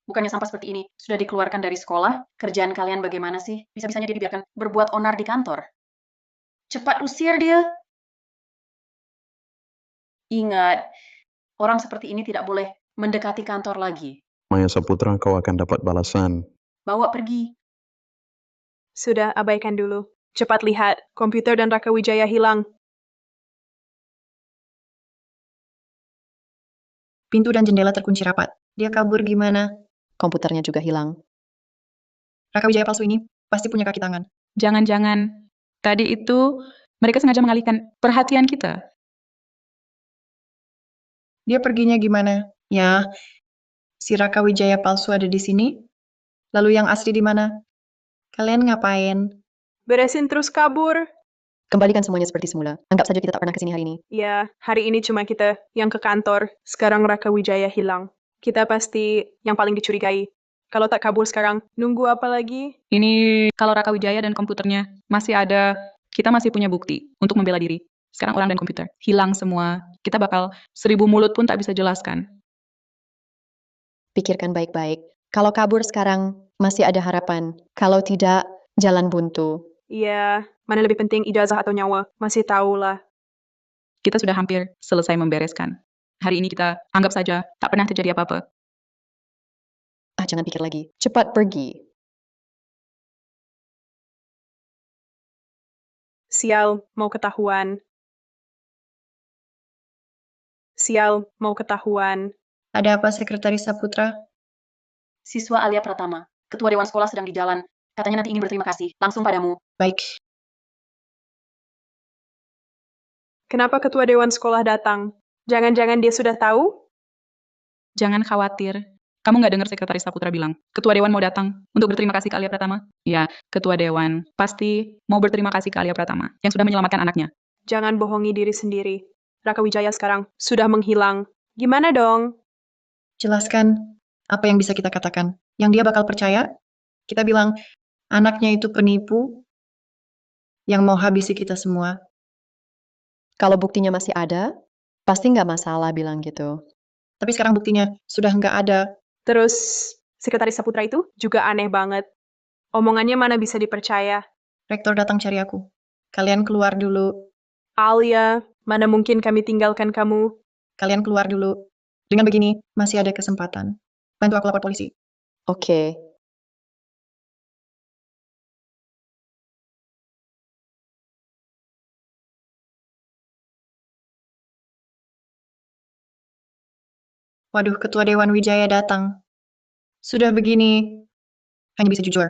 Bukannya sampah seperti ini sudah dikeluarkan dari sekolah? Kerjaan kalian bagaimana sih? Bisa-bisanya dia dibiarkan berbuat onar di kantor. Cepat usir dia. Ingat, orang seperti ini tidak boleh mendekati kantor lagi. Maya Saputra, kau akan dapat balasan. Bawa pergi. Sudah, abaikan dulu. Cepat lihat, komputer dan Raka Wijaya hilang. Pintu dan jendela terkunci rapat. Dia kabur gimana? Komputernya juga hilang. Raka Wijaya palsu ini pasti punya kaki tangan. Jangan-jangan tadi itu mereka sengaja mengalihkan perhatian kita. Dia perginya gimana? Ya, si Raka Wijaya palsu ada di sini. Lalu yang asli di mana? Kalian ngapain? Beresin terus kabur. Kembalikan semuanya seperti semula. Anggap saja kita tak pernah kesini hari ini. Ya, hari ini cuma kita yang ke kantor. Sekarang Raka Wijaya hilang. Kita pasti yang paling dicurigai. Kalau tak kabur sekarang, nunggu apa lagi? Ini kalau Raka Wijaya dan komputernya masih ada, kita masih punya bukti untuk membela diri. Sekarang orang dan komputer hilang semua. Kita bakal 1000 mulut pun tak bisa jelaskan. Pikirkan baik-baik. Kalau kabur sekarang, masih ada harapan. Kalau tidak, jalan buntu. Iya, mana lebih penting ijazah atau nyawa? Masih tahulah. Kita sudah hampir selesai membereskan. Hari ini kita anggap saja tak pernah terjadi apa-apa. Jangan pikir lagi. Cepat pergi. Sial, mau ketahuan. Sial, mau ketahuan. Ada apa, Sekretaris Saputra? Siswa Alia Pratama, ketua dewan sekolah sedang di jalan. Katanya nanti ingin berterima kasih, langsung padamu. Baik. Kenapa ketua dewan sekolah datang? Jangan-jangan dia sudah tahu? Jangan khawatir. Kamu nggak dengar Sekretaris Saputra bilang, Ketua Dewan mau datang untuk berterima kasih ke Alia Pratama? Ya, Ketua Dewan pasti mau berterima kasih ke Alia Pratama yang sudah menyelamatkan anaknya. Jangan bohongi diri sendiri. Raka Wijaya sekarang sudah menghilang. Gimana dong? Jelaskan apa yang bisa kita katakan. Yang dia bakal percaya? Kita bilang, anaknya itu penipu yang mau habisi kita semua. Kalau buktinya masih ada, pasti nggak masalah bilang gitu. Tapi sekarang buktinya sudah nggak ada. Terus, Sekretaris Saputra itu juga aneh banget. Omongannya mana bisa dipercaya. Rektor datang cari aku. Kalian keluar dulu. Alia, mana mungkin kami tinggalkan kamu? Kalian keluar dulu. Dengan begini, masih ada kesempatan. Bantu aku lapor polisi. Oke. Waduh, Ketua Dewan Wijaya datang. Sudah begini, hanya bisa jujur.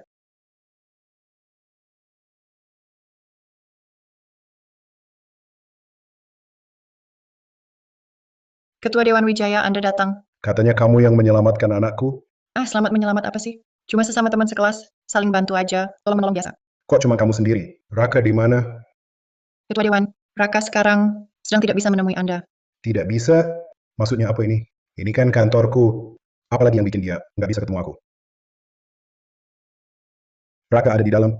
Ketua Dewan Wijaya, Anda datang. Katanya kamu yang menyelamatkan anakku. Selamat menyelamat apa sih? Cuma sesama teman sekelas, saling bantu aja, tolong-menolong biasa. Kok cuma kamu sendiri? Raka di mana? Ketua Dewan, Raka sekarang sedang tidak bisa menemui Anda. Tidak bisa? Maksudnya apa ini? Ini kan kantorku. Apalagi yang bikin dia nggak bisa ketemu aku? Raka ada di dalam.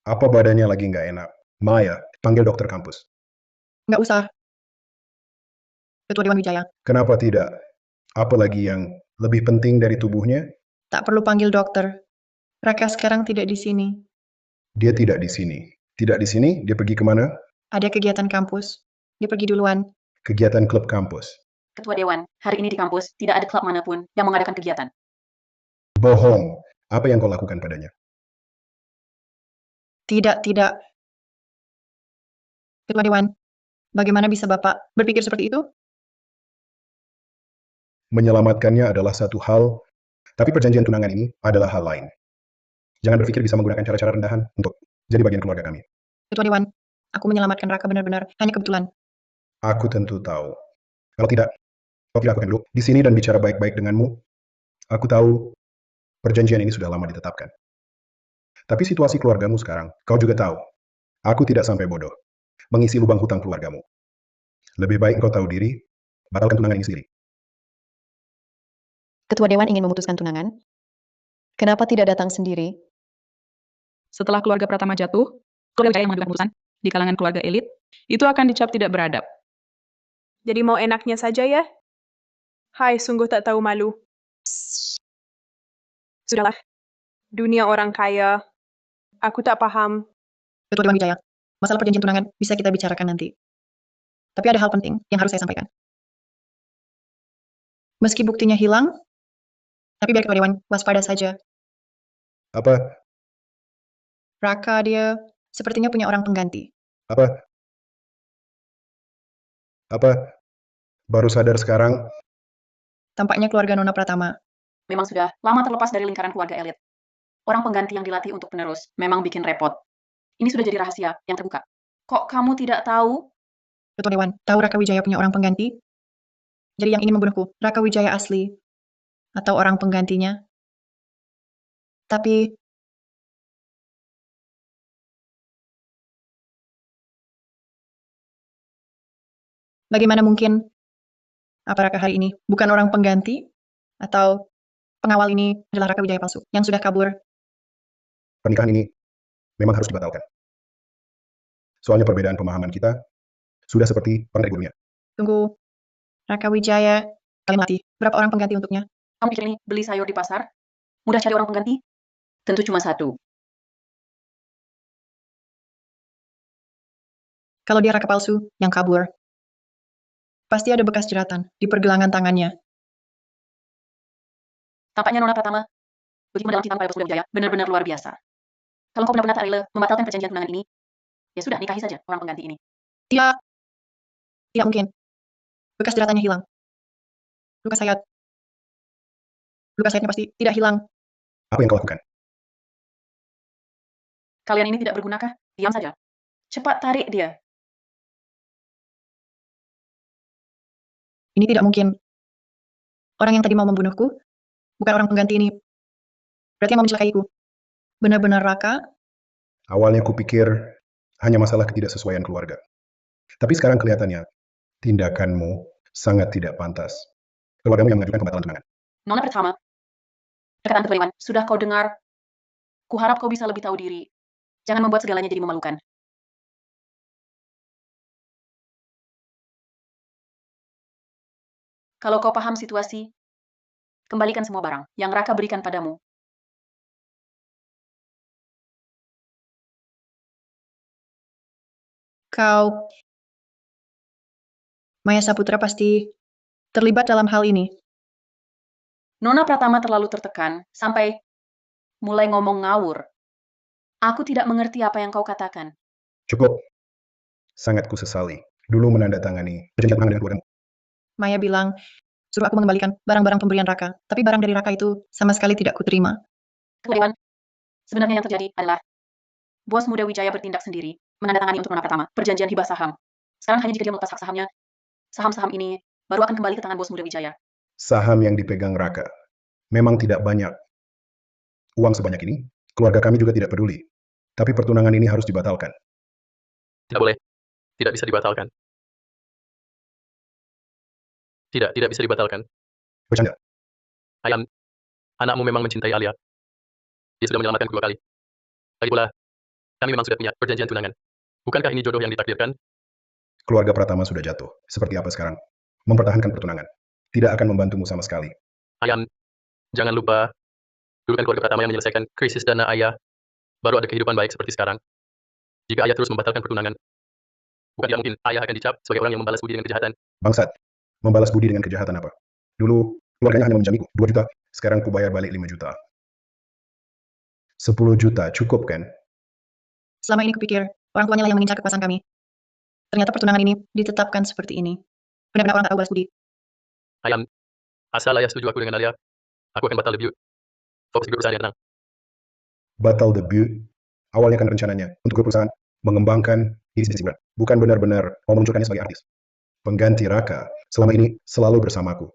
Apa badannya lagi nggak enak? Maya, panggil dokter kampus. Nggak usah. Ketua Dewan Wijaya, Kenapa tidak? Apalagi yang lebih penting dari tubuhnya? tak perlu panggil dokter. Raka sekarang tidak di sini. Dia tidak di sini. Tidak di sini? Dia pergi kemana? Ada kegiatan kampus. Dia pergi duluan. Kegiatan klub kampus. Ketua Dewan, hari ini di kampus tidak ada klub manapun yang mengadakan kegiatan. Bohong. Apa yang kau lakukan padanya? Tidak. Ketua Dewan, bagaimana bisa Bapak berpikir seperti itu? Menyelamatkannya adalah satu hal, tapi perjanjian tunangan ini adalah hal lain. Jangan berpikir bisa menggunakan cara-cara rendahan untuk jadi bagian keluarga kami. Ketua Dewan, aku menyelamatkan Raka benar-benar hanya kebetulan. Aku tentu tahu. Kalau tidak, kau tidak akan duduk di sini dan bicara baik-baik denganmu. Aku tahu perjanjian ini sudah lama ditetapkan. Tapi situasi keluargamu sekarang, kau juga tahu. Aku tidak sampai bodoh mengisi lubang hutang keluargamu. Lebih baik kau tahu diri, batalkan tunangan ini sendiri. Ketua Dewan ingin memutuskan tunangan. Kenapa tidak datang sendiri? Setelah keluarga Pratama jatuh, keluarga Wijaya yang mengajukan keputusan di kalangan keluarga elit, itu akan dicap tidak beradab. Jadi mau enaknya saja ya? Hai, sungguh tak tahu malu. Sudahlah. Dunia orang kaya. Aku tak paham. Ketua Dewan Wijaya, masalah perjanjian tunangan bisa kita bicarakan nanti. Tapi ada hal penting yang harus saya sampaikan. Meski buktinya hilang, tapi biar Ketua Dewan waspada saja. Apa? Raka dia sepertinya punya orang pengganti. Apa? Apa? Baru sadar sekarang? Tampaknya keluarga Nona Pratama. Memang sudah lama terlepas dari lingkaran keluarga elit. Orang pengganti yang dilatih untuk penerus memang bikin repot. Ini sudah jadi rahasia yang terbuka. Kok kamu tidak tahu? Ketua Dewan, tahu Raka Wijaya punya orang pengganti? Jadi yang ingin membunuhku, Raka Wijaya asli? Atau orang penggantinya? Tapi, bagaimana mungkin? Apa Raka hari ini bukan orang pengganti? Atau pengawal ini adalah Raka Wijaya palsu yang sudah kabur? Pernikahan ini memang harus dibatalkan. Soalnya perbedaan pemahaman kita sudah seperti orang dari gurunya. Tunggu, Raka Wijaya, kalian latih. Berapa orang pengganti untuknya? Kamu pikir ini beli sayur di pasar? Mudah cari orang pengganti? Tentu cuma satu. Kalau dia Raka palsu yang kabur, pasti ada bekas jeratan di pergelangan tangannya. Tampaknya Nona Pratama begitu mendalam cinta pada Bos Muda Wijaya, benar-benar luar biasa. Kalau kau benar-benar tak rela membatalkan perjanjian tunangan ini, ya sudah, nikahi saja orang pengganti ini. Tidak, tidak mungkin. Bekas jeratannya hilang. Luka sayatnya pasti tidak hilang. Apa yang kau lakukan? Kalian ini tidak bergunakah? Diam saja. Cepat tarik dia. Ini tidak mungkin. Orang yang tadi mau membunuhku, bukan orang pengganti ini. Berarti yang mau mencelakaiku. Benar-benar Raka? Awalnya kupikir hanya masalah ketidaksesuaian keluarga. Tapi sekarang kelihatannya, tindakanmu sangat tidak pantas. Keluargamu yang mengajukan pembatalan tunangan. Nona Pratama, perkataan Ketua Dewan, sudah kau dengar? Kuharap kau bisa lebih tahu diri. Jangan membuat segalanya jadi memalukan. Kalau kau paham situasi, kembalikan semua barang yang Raka berikan padamu. Kau, Maya Saputra pasti terlibat dalam hal ini. Nona Pratama terlalu tertekan sampai mulai ngomong ngawur. Aku tidak mengerti apa yang kau katakan. Cukup. Sangat kusesali. Dulu menandatangani perjanjian tunangan dengan keluargamu. Maya bilang, suruh aku mengembalikan barang-barang pemberian Raka. Tapi barang dari Raka itu sama sekali tidak kuterima. Ketua Dewan, sebenarnya yang terjadi adalah Bos Muda Wijaya bertindak sendiri, menandatangani untuk Nona Pratama perjanjian hibah saham. Sekarang hanya jika dia melepas hak sahamnya, saham-saham ini baru akan kembali ke tangan Bos Muda Wijaya. Saham yang dipegang Raka memang tidak banyak. Uang sebanyak ini, keluarga kami juga tidak peduli. Tapi pertunangan ini harus dibatalkan. Tidak boleh. Tidak bisa dibatalkan. Tidak bisa dibatalkan. Bercanda. Ayam, anakmu memang mencintai Alia. Dia sudah menyelamatkanku 2 kali. Lagi pula, kami memang sudah punya perjanjian tunangan. Bukankah ini jodoh yang ditakdirkan? Keluarga Pratama sudah jatuh. Seperti apa sekarang? Mempertahankan pertunangan. Tidak akan membantumu sama sekali. Ayam, jangan lupa, dulu kan keluarga Pratama yang menyelesaikan krisis dana ayah. Baru ada kehidupan baik seperti sekarang. Jika ayah terus membatalkan pertunangan, bukan tidak mungkin ayah akan dicap sebagai orang yang membalas budi dengan kejahatan. Bangsat. Membalas budi dengan kejahatan apa? Dulu, keluarganya hanya meminjamiku 2 juta. Sekarang ku bayar balik 5 juta. 10 juta cukup kan? Selama ini kupikir, orang tuanya lah yang mengincar kekuasaan kami. Ternyata pertunangan ini ditetapkan seperti ini. Benar-benar orang tak tahu balas budi. Ayam, Asal ayah setuju aku dengan Alia, aku akan batal debut. Fokus di perusahaan yang tenang. Batal debut, awalnya kan rencananya untuk perusahaan mengembangkan diri sendiri, bukan benar-benar mau memunculkannya sebagai artis. Pengganti Raka selama ini selalu bersamaku.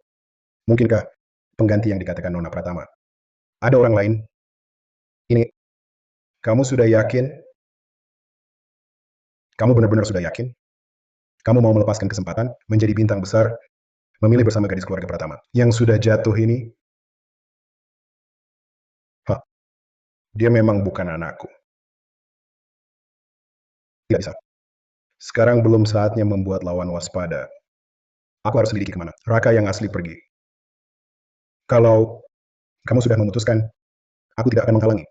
Mungkinkah pengganti yang dikatakan Nona Pratama? Ada orang lain? Ini, kamu sudah yakin? Kamu benar-benar sudah yakin? Kamu mau melepaskan kesempatan menjadi bintang besar, memilih bersama gadis keluarga Pratama yang sudah jatuh ini? Hah, dia memang bukan anakku. Tidak bisa. Sekarang belum saatnya membuat lawan waspada. Aku harus selidiki kemana. Raka yang asli pergi. Kalau kamu sudah memutuskan, aku tidak akan menghalangi.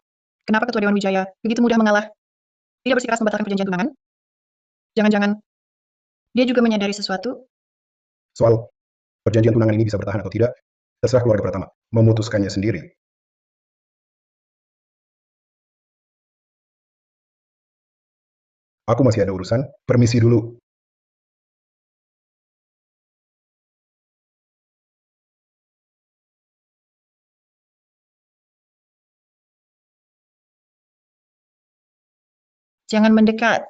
Kenapa Ketua Dewan Wijaya begitu mudah mengalah? Tidak bersikeras membatalkan perjanjian tunangan? Jangan-jangan dia juga menyadari sesuatu? Soal perjanjian tunangan ini bisa bertahan atau tidak, terserah keluarga Pratama memutuskannya sendiri. Aku masih ada urusan, permisi dulu. Jangan mendekat.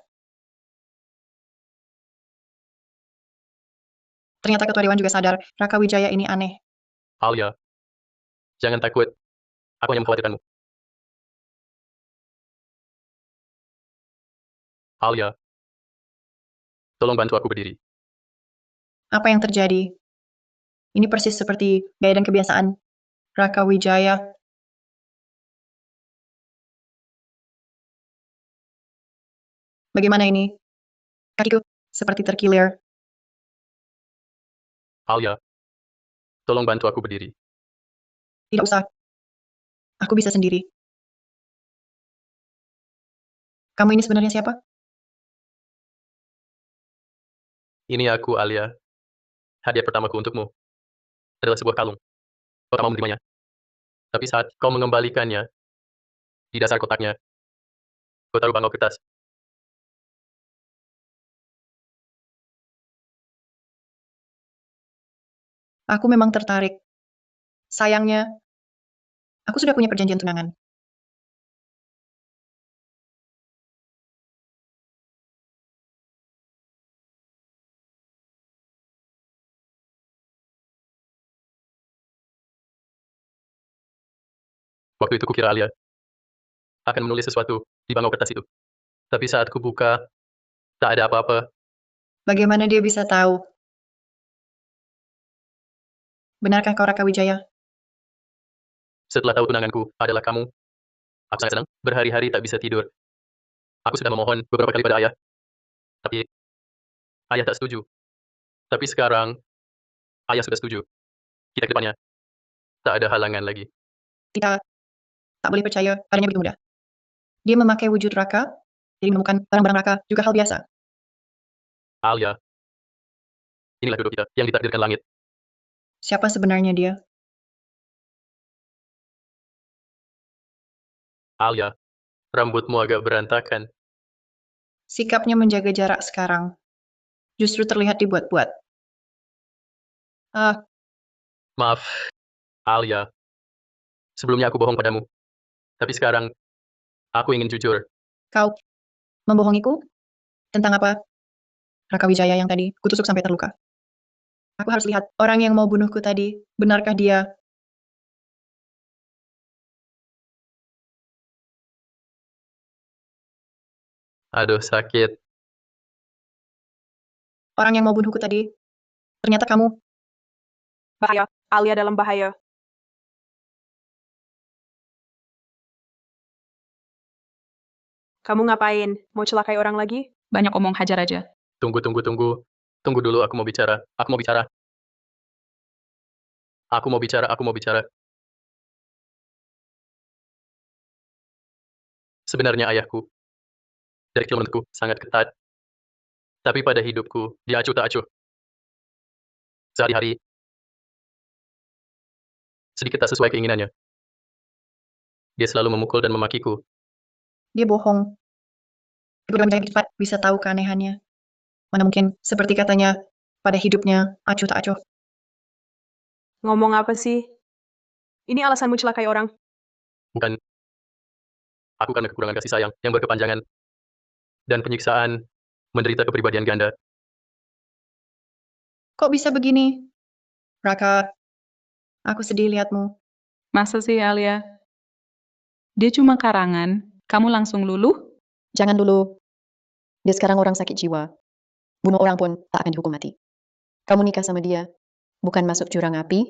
Ternyata Ketua Dewan juga sadar Raka Wijaya ini aneh. Alia, jangan takut. Aku hanya mengkhawatirkanmu. Alia, tolong bantu aku berdiri. Apa yang terjadi? Ini persis seperti gaya dan kebiasaan Raka Wijaya. Bagaimana ini? Kakiku seperti terkilir. Alia, tolong bantu aku berdiri. Tidak usah. Aku bisa sendiri. Kamu ini sebenarnya siapa? Ini aku, Alia. Hadiah pertamaku untukmu adalah sebuah kalung. Kau tak mau menerimanya. Tapi saat kau mengembalikannya, di dasar kotaknya, kau taruh bangau kertas. Aku memang tertarik. Sayangnya, aku sudah punya perjanjian tunangan. Waktu itu kukira Alia akan menulis sesuatu di bangau kertas itu. Tapi saat kubuka, tak ada apa-apa. Bagaimana dia bisa tahu? Benarkah kau Raka Wijaya? Setelah tahu tunanganku adalah kamu, aku sangat senang. Berhari-hari tak bisa tidur. Aku sudah memohon beberapa kali pada ayah. Tapi ayah tak setuju. Tapi sekarang, ayah sudah setuju. Kita ke depannya, tak ada halangan lagi. Kita tak boleh percaya padanya begitu mudah. Dia memakai wujud Raka, jadi menemukan barang-barang Raka juga hal biasa. Alia, inilah jodoh kita yang ditakdirkan langit. Siapa sebenarnya dia? Alia, rambutmu agak berantakan. Sikapnya menjaga jarak sekarang. Justru terlihat dibuat-buat. Ah, Maaf, Alia. Sebelumnya aku bohong padamu. Tapi sekarang, aku ingin jujur. kau membohongiku? Tentang apa? Raka Wijaya yang tadi kutusuk sampai terluka. Aku harus lihat orang yang mau bunuhku tadi. Benarkah dia? Aduh, sakit. Orang yang mau bunuhku tadi. Ternyata kamu. Bahaya. Alia dalam bahaya. Kamu ngapain? Mau celakai orang lagi? Banyak omong, hajar aja. Tunggu. Tunggu dulu, aku mau bicara. Aku mau bicara. Sebenarnya ayahku, dari kecil menurutku, sangat ketat. Tapi pada hidupku, dia acuh tak acuh. Sehari-hari, sedikit tak sesuai keinginannya. Dia selalu memukul dan memakiku. Dia bohong. Kedua Wijaya cepat bisa tahu keanehannya. Mana mungkin seperti katanya pada hidupnya acuh tak acuh. Ngomong apa sih? Ini alasanmu celakai orang. Bukan, aku karena kekurangan kasih sayang yang berkepanjangan dan penyiksaan menderita kepribadian ganda. Kok bisa begini? Raka, aku sedih lihatmu. Masa sih, Alia? Dia cuma karangan, kamu langsung luluh? Jangan dulu. Dia sekarang orang sakit jiwa. Bunuh orang pun tak akan dihukum mati. Kamu nikah sama dia, bukan masuk jurang api.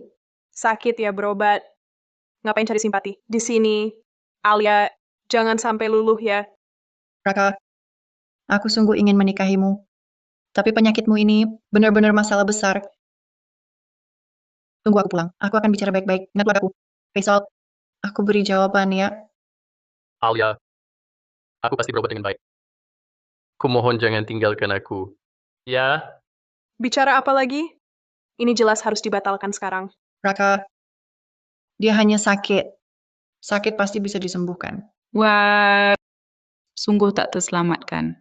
Sakit ya berobat. Ngapain cari simpati? Di sini, Alia, jangan sampai luluh ya. Raka, aku sungguh ingin menikahimu. Tapi penyakitmu ini benar-benar masalah besar. Tunggu aku pulang. Aku akan bicara baik-baik dengan keluargaku. Faisal, aku beri jawaban ya. Alia, aku pasti berobat dengan baik. Kumohon jangan tinggalkan aku. Ya, Bicara apa lagi? Ini jelas harus dibatalkan sekarang. Raka, dia hanya sakit. Sakit pasti bisa disembuhkan. Wah, sungguh tak terselamatkan.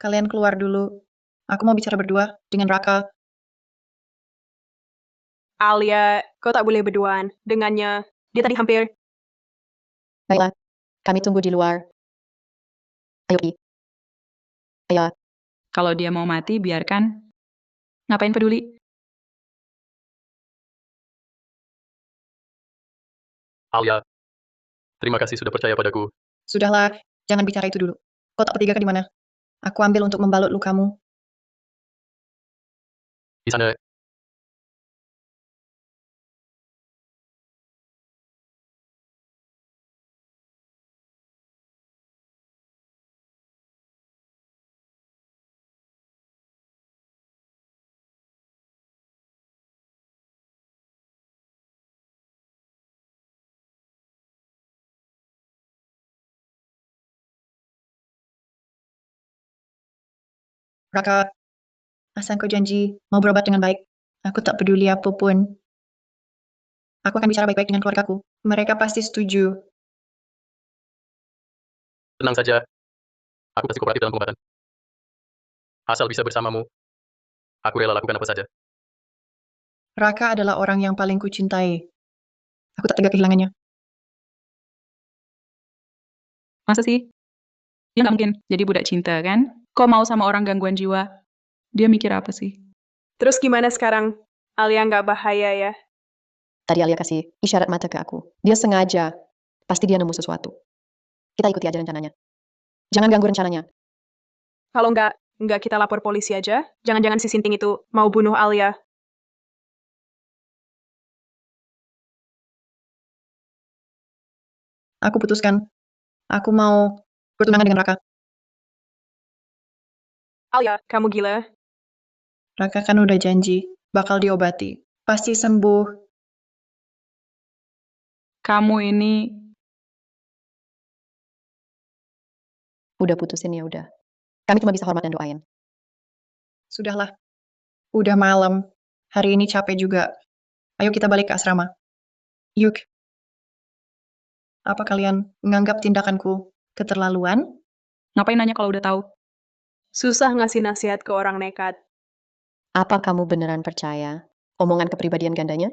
Kalian keluar dulu. Aku mau bicara berdua dengan Raka. Alia, kau tak boleh berduaan dengannya. Dia tadi hampir. Baiklah, kami tunggu di luar. Ayo pergi. Ayo, Kalau dia mau mati, biarkan. Ngapain peduli? Alia, terima kasih sudah percaya padaku. Sudahlah, jangan bicara itu dulu. Kotak petiga di mana? Aku ambil untuk membalut lukamu. Di sana, Raka, asal kau janji mau berobat dengan baik. Aku tak peduli apapun. Aku akan bicara baik-baik dengan keluargaku. Mereka pasti setuju. tenang saja. Aku pasti kooperatif dalam pengobatan. Asal bisa bersamamu, aku rela lakukan apa saja. Raka adalah orang yang paling kucintai. Aku tak tega kehilangannya. Masa sih? Dia nggak mungkin jadi budak cinta, kan? Kok mau sama orang gangguan jiwa? Dia mikir apa sih? Terus gimana sekarang? Alia nggak bahaya ya? tadi Alia kasih isyarat mata ke aku. Dia sengaja. Pasti dia nemu sesuatu. Kita ikuti aja rencananya. Jangan ganggu rencananya. Kalau nggak kita lapor polisi aja. Jangan-jangan si Sinting itu mau bunuh Alia. Aku putuskan. Aku mau bertunangan dengan Raka. Alia, kamu gila. Raka kan udah janji. Bakal diobati. Pasti sembuh. Kamu ini Udah putusin ya udah. Kami cuma bisa hormat dan doain. Sudahlah. Udah malam. Hari ini capek juga. Ayo kita balik ke asrama. Yuk. Apa kalian menganggap tindakanku keterlaluan? ngapain nanya kalau udah tahu? Susah ngasih nasihat ke orang nekat. Apa kamu beneran percaya omongan kepribadian gandanya?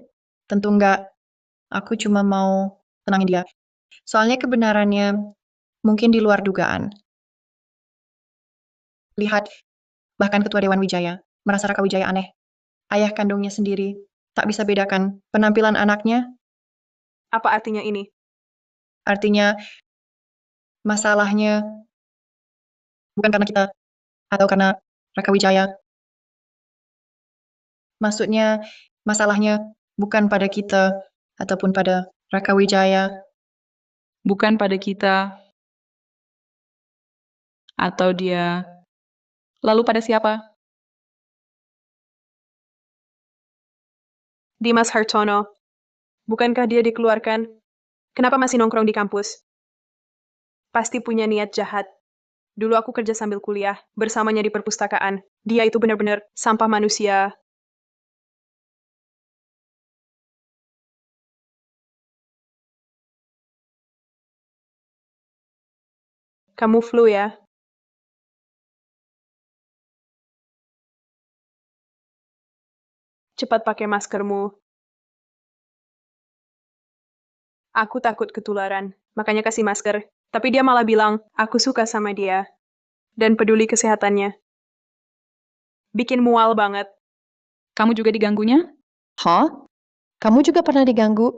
Tentu enggak. Aku cuma mau tenangin dia. Soalnya kebenarannya mungkin di luar dugaan. Lihat, bahkan Ketua Dewan Wijaya merasa Raka Wijaya aneh. Ayah kandungnya sendiri tak bisa bedakan penampilan anaknya. Apa artinya ini? Artinya, masalahnya bukan karena kita atau karena Raka Wijaya. Maksudnya, masalahnya bukan pada kita ataupun pada Raka Wijaya. Bukan pada kita. Atau dia. Lalu pada siapa? Dimas Hartono. Bukankah dia dikeluarkan? Kenapa masih nongkrong di kampus? Pasti punya niat jahat. Dulu aku kerja sambil kuliah, bersamanya di perpustakaan. Dia itu benar-benar sampah manusia. Kamu flu ya? Cepat pakai maskermu. Aku takut ketularan, makanya kasih masker. Tapi dia malah bilang, aku suka sama dia. Dan peduli kesehatannya. Bikin mual banget. Kamu juga diganggunya? Hah? Kamu juga pernah diganggu?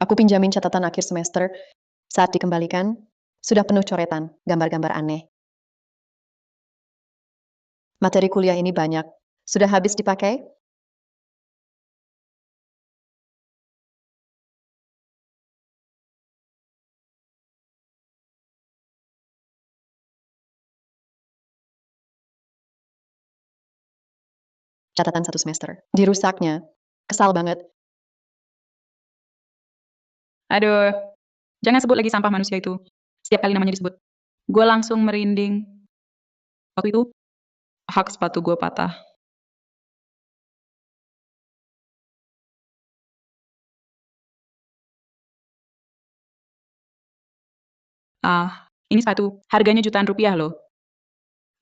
Aku pinjamin catatan akhir semester. Saat dikembalikan, sudah penuh coretan, gambar-gambar aneh. Materi kuliah ini banyak. Sudah habis dipakai? Catatan 1 semester. Dirusaknya. Kesal banget. Aduh, jangan sebut lagi sampah manusia itu. Setiap kali namanya disebut. Gue langsung merinding. Waktu itu, hak sepatu gue patah. Ini sepatu. Harganya jutaan rupiah loh.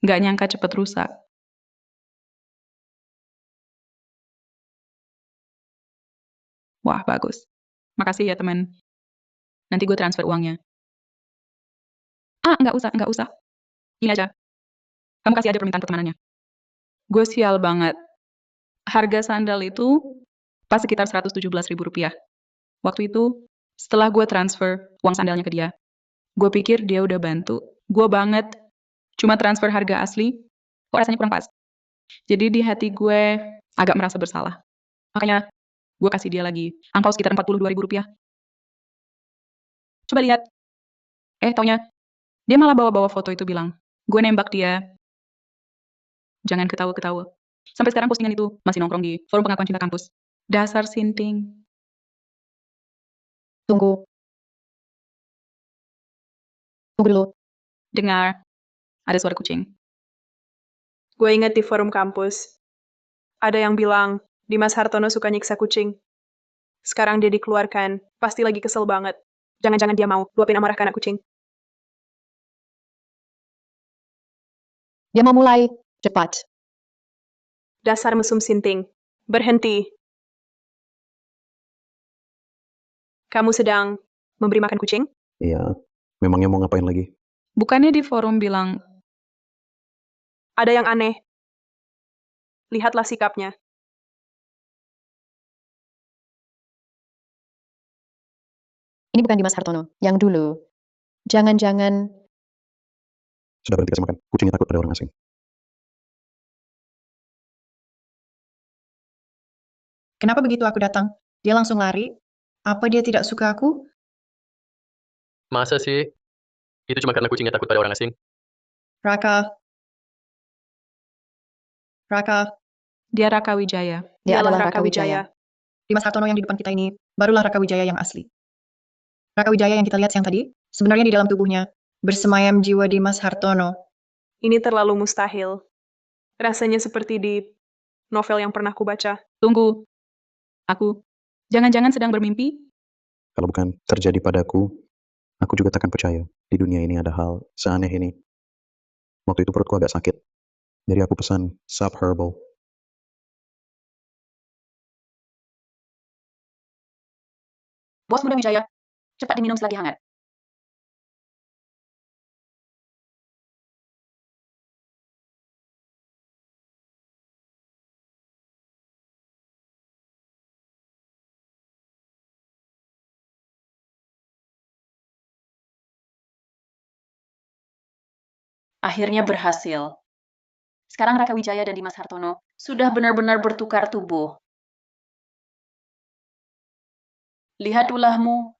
Nggak nyangka cepet rusak. Wah, bagus. Makasih ya, teman. Nanti gue transfer uangnya. Nggak usah. Gini aja. Kamu kasih aja permintaan pertemanannya. Gue sial banget. Harga sandal itu pas sekitar 117.000 rupiah. Waktu itu, setelah gue transfer uang sandalnya ke dia, gue pikir dia udah bantu. Gue banget. Cuma transfer harga asli, kok rasanya kurang pas. Jadi di hati gue agak merasa bersalah. Makanya gue kasih dia lagi angpau sekitar 42.000 rupiah. Coba lihat. Taunya, dia malah bawa-bawa foto itu bilang, gue nembak dia. Jangan ketawa-ketawa. Sampai sekarang postingan itu masih nongkrong di forum pengakuan cinta kampus. Dasar sinting. Tunggu. Tunggu dulu. Dengar, ada suara kucing. Gue inget di forum kampus. Ada yang bilang, Dimas Hartono suka nyiksa kucing. Sekarang dia dikeluarkan, pasti lagi kesel banget. Jangan-jangan dia mau luapin amarah ke anak kucing. Dia mau mulai. Cepat. Dasar mesum sinting. Berhenti. Kamu sedang memberi makan kucing? Iya, memangnya mau ngapain lagi? Bukannya di forum bilang, Ada yang aneh. Lihatlah sikapnya. Ini bukan Dimas Hartono. Yang dulu. Jangan-jangan. Sudah berhenti kasih makan. Kucingnya takut pada orang asing. Kenapa begitu aku datang? Dia langsung lari? Apa dia tidak suka aku? Masa sih? Itu cuma karena kucingnya takut pada orang asing. Raka. dia Raka Wijaya. Dia Dialah adalah Raka Wijaya. Dimas Hartono yang di depan kita ini, barulah Raka Wijaya yang asli. Raka Wijaya yang kita lihat siang tadi, sebenarnya di dalam tubuhnya, bersemayam jiwa Dimas Hartono. Ini terlalu mustahil. Rasanya seperti di novel yang pernah ku baca. Tunggu. Aku. Jangan-jangan sedang bermimpi? Kalau bukan terjadi padaku, aku juga takkan percaya di dunia ini ada hal seaneh ini. Waktu itu perutku agak sakit. Jadi aku pesan Sup Herbal. Bos Muda Wijaya, cepat diminum selagi hangat. Akhirnya berhasil. Sekarang Raka Wijaya dan Dimas Hartono sudah benar-benar bertukar tubuh. Lihat ulahmu,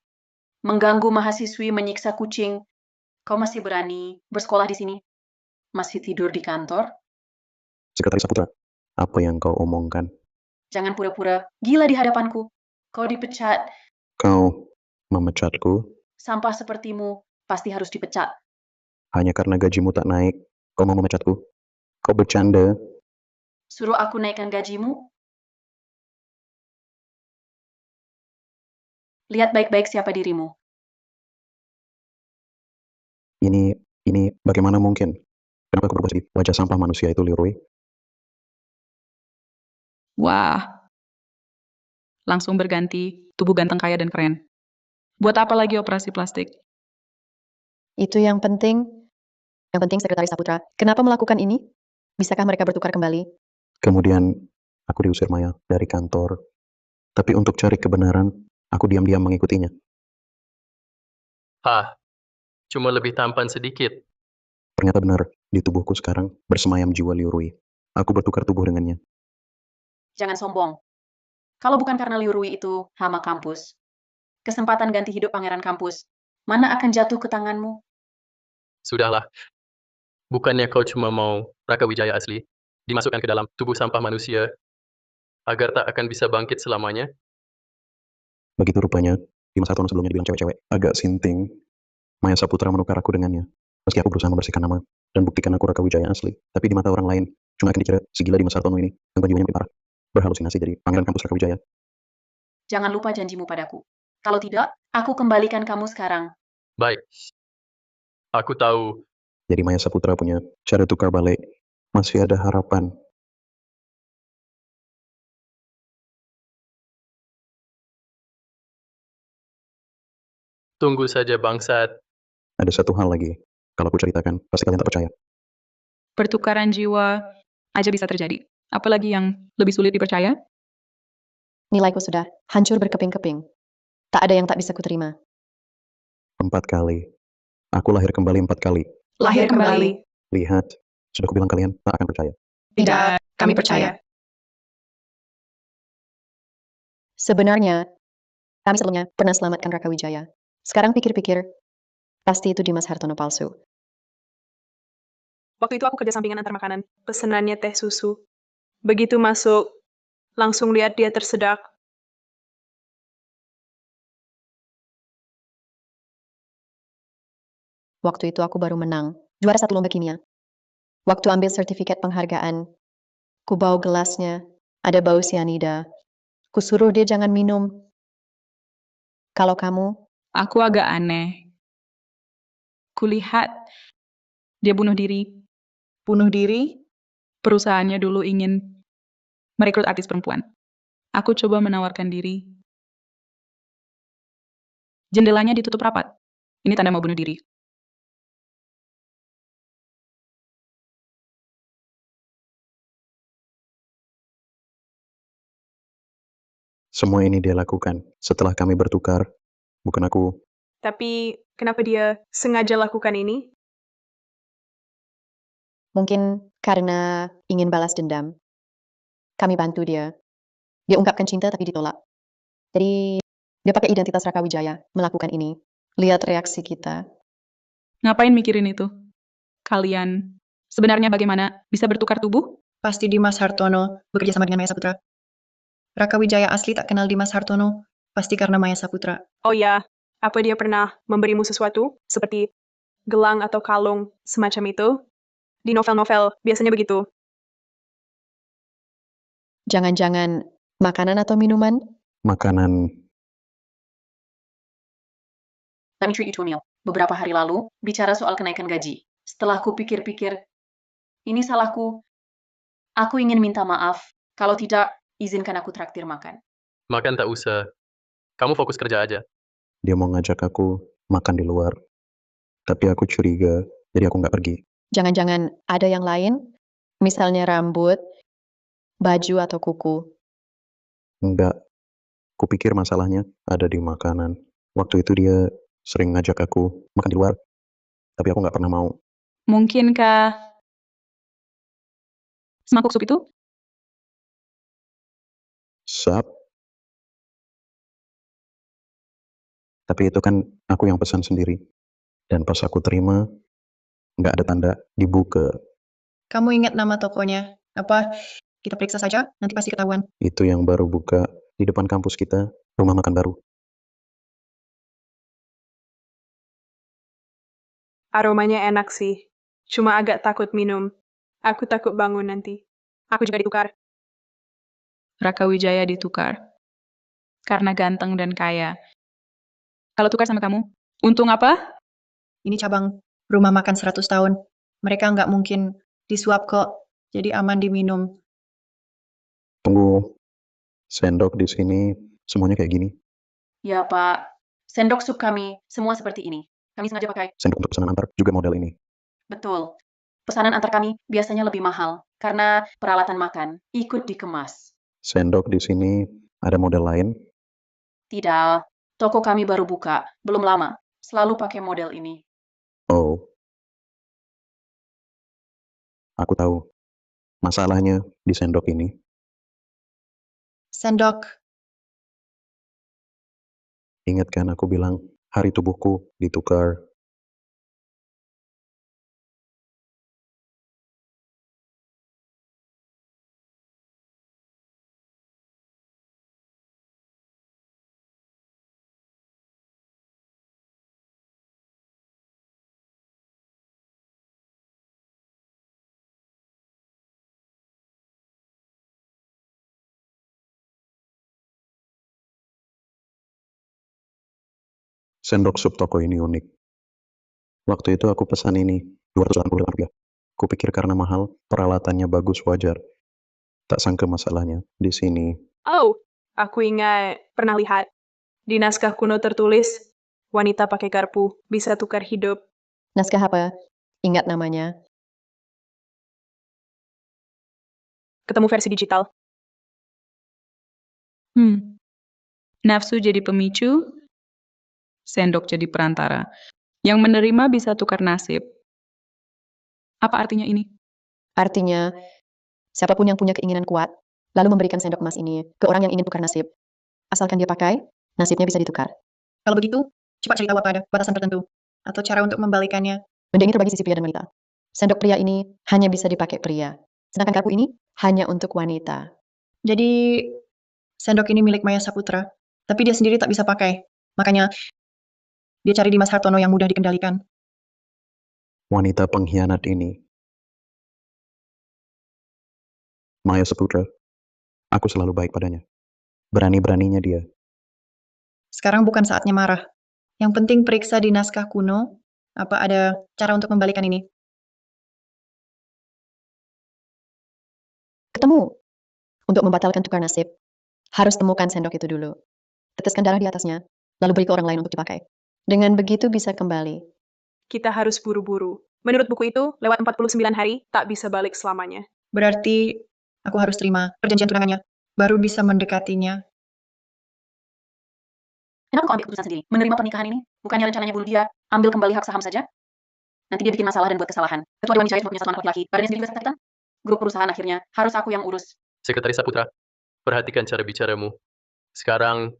mengganggu mahasiswi, menyiksa kucing. Kau masih berani bersekolah di sini? Masih tidur di kantor? Sekretaris Saputra, apa yang kau omongkan? Jangan pura-pura gila di hadapanku. Kau dipecat. Kau memecatku Sampah sepertimu pasti harus dipecat. hanya karena gajimu tak naik. Kau mau memecatku? Kau bercanda? Suruh aku naikkan gajimu? Lihat baik-baik siapa dirimu. Ini bagaimana mungkin? Kenapa kau berbuat seperti wajah sampah manusia itu, Leroy? Wah. langsung berganti tubuh ganteng, kaya, dan keren. Buat apa lagi operasi plastik? Itu yang penting Sekretaris Saputra. Kenapa melakukan ini? Bisakah mereka bertukar kembali? Kemudian aku diusir Maya dari kantor. Tapi untuk cari kebenaran, aku diam-diam mengikutinya. Cuma lebih tampan sedikit. Ternyata benar, di tubuhku sekarang bersemayam jiwa Liu Rui. Aku bertukar tubuh dengannya. Jangan sombong. Kalau bukan karena Liu Rui itu hama kampus, kesempatan ganti hidup pangeran kampus, mana akan jatuh ke tanganmu? Sudahlah. Bukannya kau cuma mau Raka Wijaya asli dimasukkan ke dalam tubuh sampah manusia agar tak akan bisa bangkit selamanya? Begitu rupanya, di masa tahun sebelumnya dibilang cewek-cewek. Agak sinting, Maya Saputra menukar aku dengannya. Meski aku berusaha membersihkan nama dan buktikan aku Raka Wijaya asli, tapi di mata orang lain, cuma akan dikira si gila di masa tahun ini, yang jiwanya makin parah. Berhalusinasi jadi pangeran kampus Raka Wijaya. Jangan lupa janjimu padaku. Kalau tidak, aku kembalikan kamu sekarang. Baik. Aku tahu. Jadi Maya Saputra punya cara tukar balik. Masih ada harapan. Tunggu saja bangsat. Ada satu hal lagi. Kalau aku ceritakan, pasti kalian tak percaya. Pertukaran jiwa aja bisa terjadi. Apalagi yang lebih sulit dipercaya? Nilaiku sudah hancur berkeping-keping. Tak ada yang tak bisa kuterima. 4 kali. Aku lahir kembali 4 kali. Lahir kembali. Lihat, sudah kubilang kalian tak akan percaya. Tidak, kami percaya. Sebenarnya, kami sebelumnya pernah selamatkan Raka Wijaya. Sekarang pikir-pikir, pasti itu Dimas Hartono palsu. Waktu itu aku kerja sampingan antar makanan. Pesenannya teh susu. Begitu masuk, langsung lihat dia tersedak. Waktu itu aku baru menang, juara 1 lomba kimia. Waktu ambil sertifikat penghargaan, ku bawa gelasnya, ada bau sianida. Ku suruh dia jangan minum. Kalau kamu, Aku agak aneh. Kulihat dia bunuh diri. Bunuh diri? Perusahaannya dulu ingin merekrut artis perempuan. Aku coba menawarkan diri. Jendelanya ditutup rapat. Ini tanda mau bunuh diri. Semua ini dia lakukan setelah kami bertukar. Bukan aku. Tapi, kenapa dia sengaja lakukan ini? mungkin karena ingin balas dendam. Kami bantu dia. Dia ungkapkan cinta tapi ditolak. Jadi, dia pakai identitas Raka Wijaya melakukan ini. Lihat reaksi kita. Ngapain mikirin itu? Kalian sebenarnya bagaimana bisa bertukar tubuh? Pasti Dimas Hartono bekerja sama dengan Maya Saputra. Raka Wijaya asli tak kenal Dimas Hartono. Pasti karena Maya Saputra. Oh ya, apa dia pernah memberimu sesuatu? Seperti gelang atau kalung semacam itu? Di novel-novel biasanya begitu. Jangan-jangan makanan atau minuman? Makanan. Let me treat you to a meal. Beberapa hari lalu, bicara soal kenaikan gaji. Setelah ku pikir-pikir, ini salahku. Aku ingin minta maaf. Kalau tidak, izinkan aku traktir makan. Makan tak usah. Kamu fokus kerja aja. Dia mau ngajak aku makan di luar. Tapi aku curiga, jadi aku nggak pergi. Jangan-jangan ada yang lain? Misalnya rambut, baju atau kuku. Enggak. Kupikir masalahnya ada di makanan. Waktu itu dia sering ngajak aku makan di luar. Tapi aku nggak pernah mau. Mungkinkah semangkuk sup itu? Sup. Tapi itu kan aku yang pesan sendiri. Dan pas aku terima, nggak ada tanda dibuka. Kamu ingat nama tokonya? Apa? Kita periksa saja, nanti pasti ketahuan. Itu yang baru buka di depan kampus kita, rumah makan baru. Aromanya enak sih. Cuma agak takut minum. Aku takut bangun nanti. Aku juga ditukar. Raka Wijaya ditukar. Karena ganteng dan kaya. Kalau tukar sama kamu, untung apa? Ini cabang rumah makan 100 tahun. Mereka nggak mungkin disuap kok, jadi aman diminum. Tunggu, sendok di sini Semuanya kayak gini. Ya, Pak. Sendok sup kami semua seperti ini. Kami sengaja pakai. Sendok untuk pesanan antar juga model ini. Betul. Pesanan antar kami biasanya lebih mahal karena peralatan makan ikut dikemas. Sendok di sini ada model lain. Tidak, toko kami baru buka, belum lama. Selalu pakai model ini. Oh, aku tahu. Masalahnya di sendok ini. Sendok. Ingat kan aku bilang hari tubuhku ditukar. Sendok sup toko ini unik. Waktu itu aku pesan ini, Rp280. Kupikir karena mahal, peralatannya bagus wajar. Tak sangka masalahnya di sini. Oh, aku ingat pernah lihat. Di naskah kuno tertulis, wanita pakai garpu bisa tukar hidup. Naskah apa? Ingat namanya. Ketemu versi digital. Nafsu jadi pemicu, sendok jadi perantara. Yang menerima bisa tukar nasib. Apa artinya ini? Artinya, siapapun yang punya keinginan kuat, lalu memberikan sendok emas ini ke orang yang ingin tukar nasib. Asalkan dia pakai, nasibnya bisa ditukar. Kalau begitu, cepat ceritahu apa ada batasan tertentu atau cara untuk membalikannya. Benda ini terbagi sisi pria dan wanita. Sendok pria ini hanya bisa dipakai pria. Sedangkan garpu ini hanya untuk wanita. Jadi, sendok ini milik Maya Saputra, tapi dia sendiri tak bisa pakai. Makanya, dia cari Dimas Hartono yang mudah dikendalikan. Wanita pengkhianat ini. Maya Saputra. Aku selalu baik padanya. Berani-beraninya dia. Sekarang bukan saatnya marah. Yang penting periksa di naskah kuno, apa ada cara untuk membalikan ini. Ketemu. Untuk membatalkan tukar nasib, harus temukan sendok itu dulu. Teteskan darah di atasnya, lalu beri ke orang lain untuk dipakai. Dengan begitu bisa kembali. Kita harus buru-buru. Menurut buku itu, lewat 49 hari, tak bisa balik selamanya. Berarti, aku harus terima perjanjian tunangannya, baru bisa mendekatinya. Kenapa kau ambil keputusan sendiri? Menerima pernikahan ini? Bukannya rencananya bunuh dia, ambil kembali hak saham saja? Nanti dia bikin masalah dan buat kesalahan. Ketua Dewan Wijaya cuma punya satu anak laki-laki. Badannya sendiri juga sakit-sakitan. Grup perusahaan akhirnya, harus aku yang urus. Sekretaris Saputra, perhatikan cara bicaramu. Sekarang,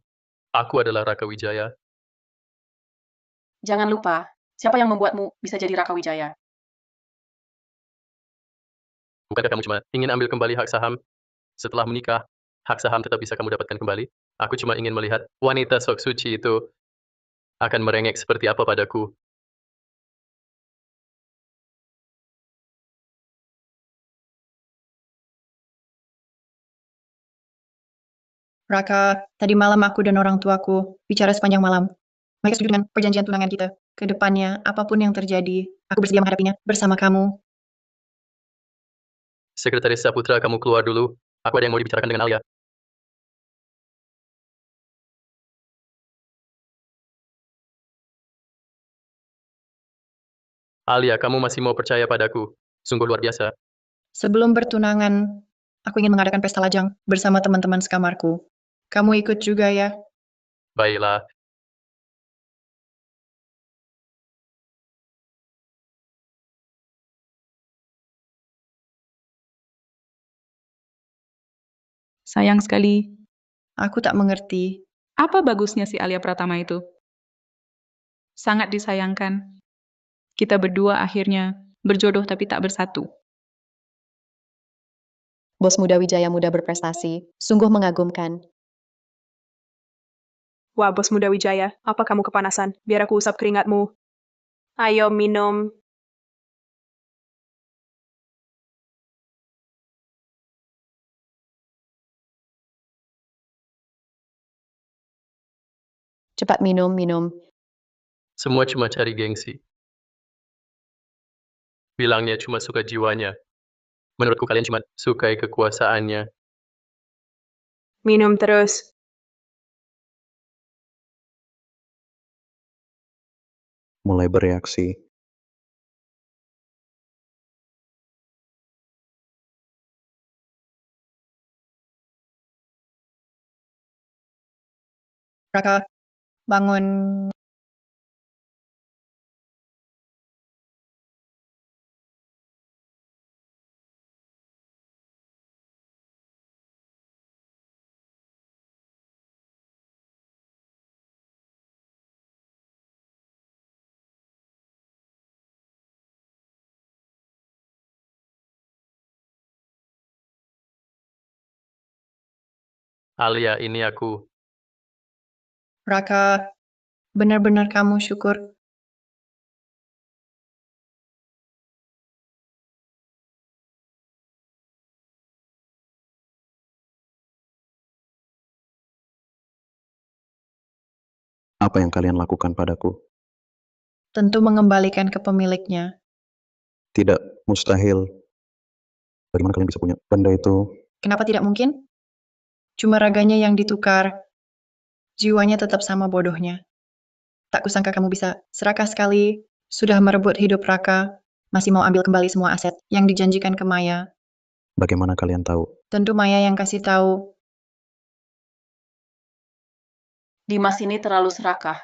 aku adalah Raka Wijaya. Jangan lupa, siapa yang membuatmu bisa jadi Raka Wijaya? Bukankah kamu cuma ingin ambil kembali hak saham? Setelah menikah, hak saham tetap bisa kamu dapatkan kembali. Aku cuma ingin melihat wanita sok suci itu akan merengek seperti apa padaku. Raka, tadi malam aku dan orang tuaku bicara sepanjang malam. Mereka setuju dengan perjanjian tunangan kita. Ke depannya, apapun yang terjadi, aku bersedia menghadapinya bersama kamu. Sekretaris Saputra, kamu keluar dulu. Aku ada yang mau dibicarakan dengan Alia. Alia, kamu masih mau percaya padaku? Sungguh luar biasa. Sebelum bertunangan, aku ingin mengadakan pesta lajang bersama teman-teman sekamarku. Kamu ikut juga ya? Baiklah. Sayang sekali. Aku tak mengerti. Apa bagusnya si Alia Pratama itu? Sangat disayangkan. Kita berdua akhirnya berjodoh tapi tak bersatu. Bos muda Wijaya muda berprestasi, sungguh mengagumkan. Wah, bos muda Wijaya, apa kamu kepanasan? Biar aku usap keringatmu. Ayo minum. Cepat minum. Semua cuma cari gengsi. Bilangnya cuma suka jiwanya. Menurutku kalian cuma sukai kekuasaannya. Minum terus. mulai bereaksi. Raka, bangun. Alia, ini aku. Raka, benar-benar kamu syukur. Apa yang kalian lakukan padaku? Tentu mengembalikan ke pemiliknya. Tidak mustahil. Bagaimana kalian bisa punya benda itu? Kenapa tidak mungkin? Cuma raganya yang ditukar. Jiwanya tetap sama bodohnya. Tak kusangka kamu bisa serakah sekali. Sudah merebut hidup Raka. Masih mau ambil kembali semua aset yang dijanjikan ke Maya. Bagaimana kalian tahu? Tentu Maya yang kasih tahu. Dimas ini terlalu serakah.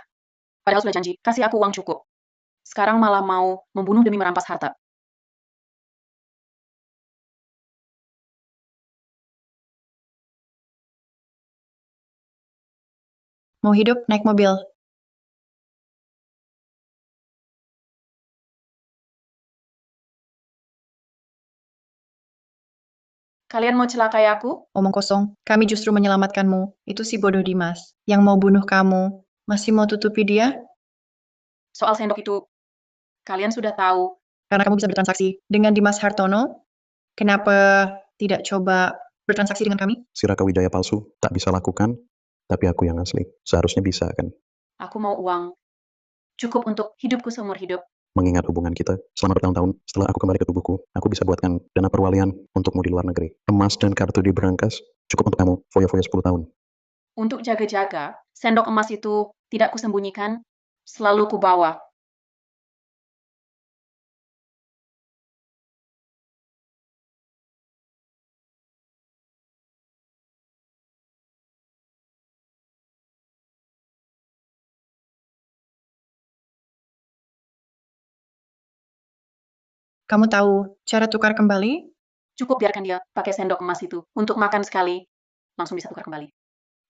Padahal sudah janji, kasih aku uang cukup. Sekarang malah mau membunuh demi merampas harta. Mau hidup, naik mobil. Kalian mau celakai aku? Omong kosong, kami justru menyelamatkanmu. Itu si bodoh Dimas, yang mau bunuh kamu. Masih mau tutupi dia? Soal sendok itu, kalian sudah tahu. Karena kamu bisa bertransaksi dengan Dimas Hartono, kenapa tidak coba bertransaksi dengan kami? Si Raka Wijaya palsu tak bisa lakukan, tapi aku yang asli. Seharusnya bisa kan? Aku mau uang. Cukup untuk hidupku seumur hidup. Mengingat hubungan kita selama bertahun-tahun, setelah aku kembali ke tubuhku, aku bisa buatkan dana perwalian untukmu di luar negeri. Emas dan kartu di berangkas cukup untuk kamu foya-foya 10 tahun. Untuk jaga-jaga, sendok emas itu tidak kusembunyikan, selalu kubawa. Kamu tahu cara tukar kembali? Cukup biarkan dia pakai sendok emas itu. Untuk makan sekali, langsung bisa tukar kembali.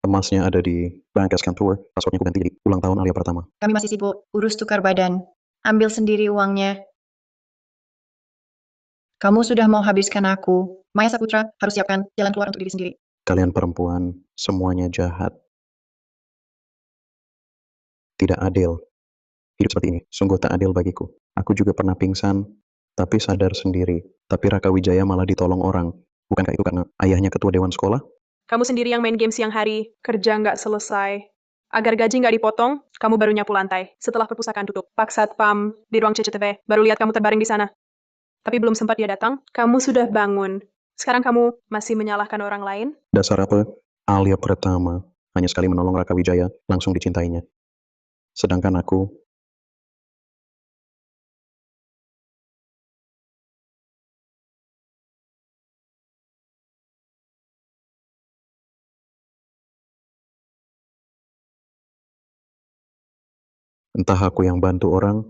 Emasnya ada di berangkas kantor, passwordnya aku ganti jadi ulang tahun Alia pertama. Kami masih sibuk urus tukar badan. Ambil sendiri uangnya. Kamu sudah mau habiskan aku. Maya Saputra harus siapkan jalan keluar untuk diri sendiri. Kalian perempuan, semuanya jahat. Tidak adil. Hidup seperti ini, sungguh tak adil bagiku. Aku juga pernah pingsan, tapi sadar sendiri. Tapi Raka Wijaya malah ditolong orang. Bukankah itu karena ayahnya ketua dewan sekolah? Kamu sendiri yang main game siang hari, kerja nggak selesai. Agar gaji nggak dipotong, kamu baru nyapu lantai. Setelah perpustakaan tutup, Pak Satpam di ruang CCTV baru lihat kamu terbaring di sana. Tapi belum sempat dia datang, kamu sudah bangun. Sekarang kamu masih menyalahkan orang lain? Dasar apa? Alia pertama hanya sekali menolong Raka Wijaya, langsung dicintainya. Sedangkan aku, entah aku yang bantu orang,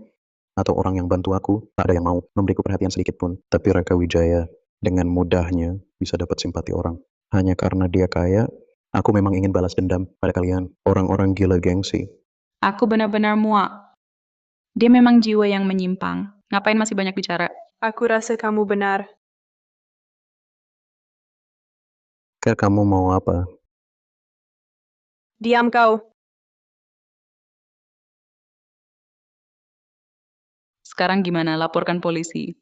atau orang yang bantu aku, tak ada yang mau memberiku perhatian sedikit pun. Tapi Raka Wijaya dengan mudahnya bisa dapat simpati orang. Hanya karena dia kaya, aku memang ingin balas dendam pada kalian, orang-orang gila gengsi. Aku benar-benar muak. Dia memang jiwa yang menyimpang. Ngapain masih banyak bicara? Aku rasa kamu benar. Kayak kamu mau apa? Diam kau. Sekarang gimana? Laporkan polisi.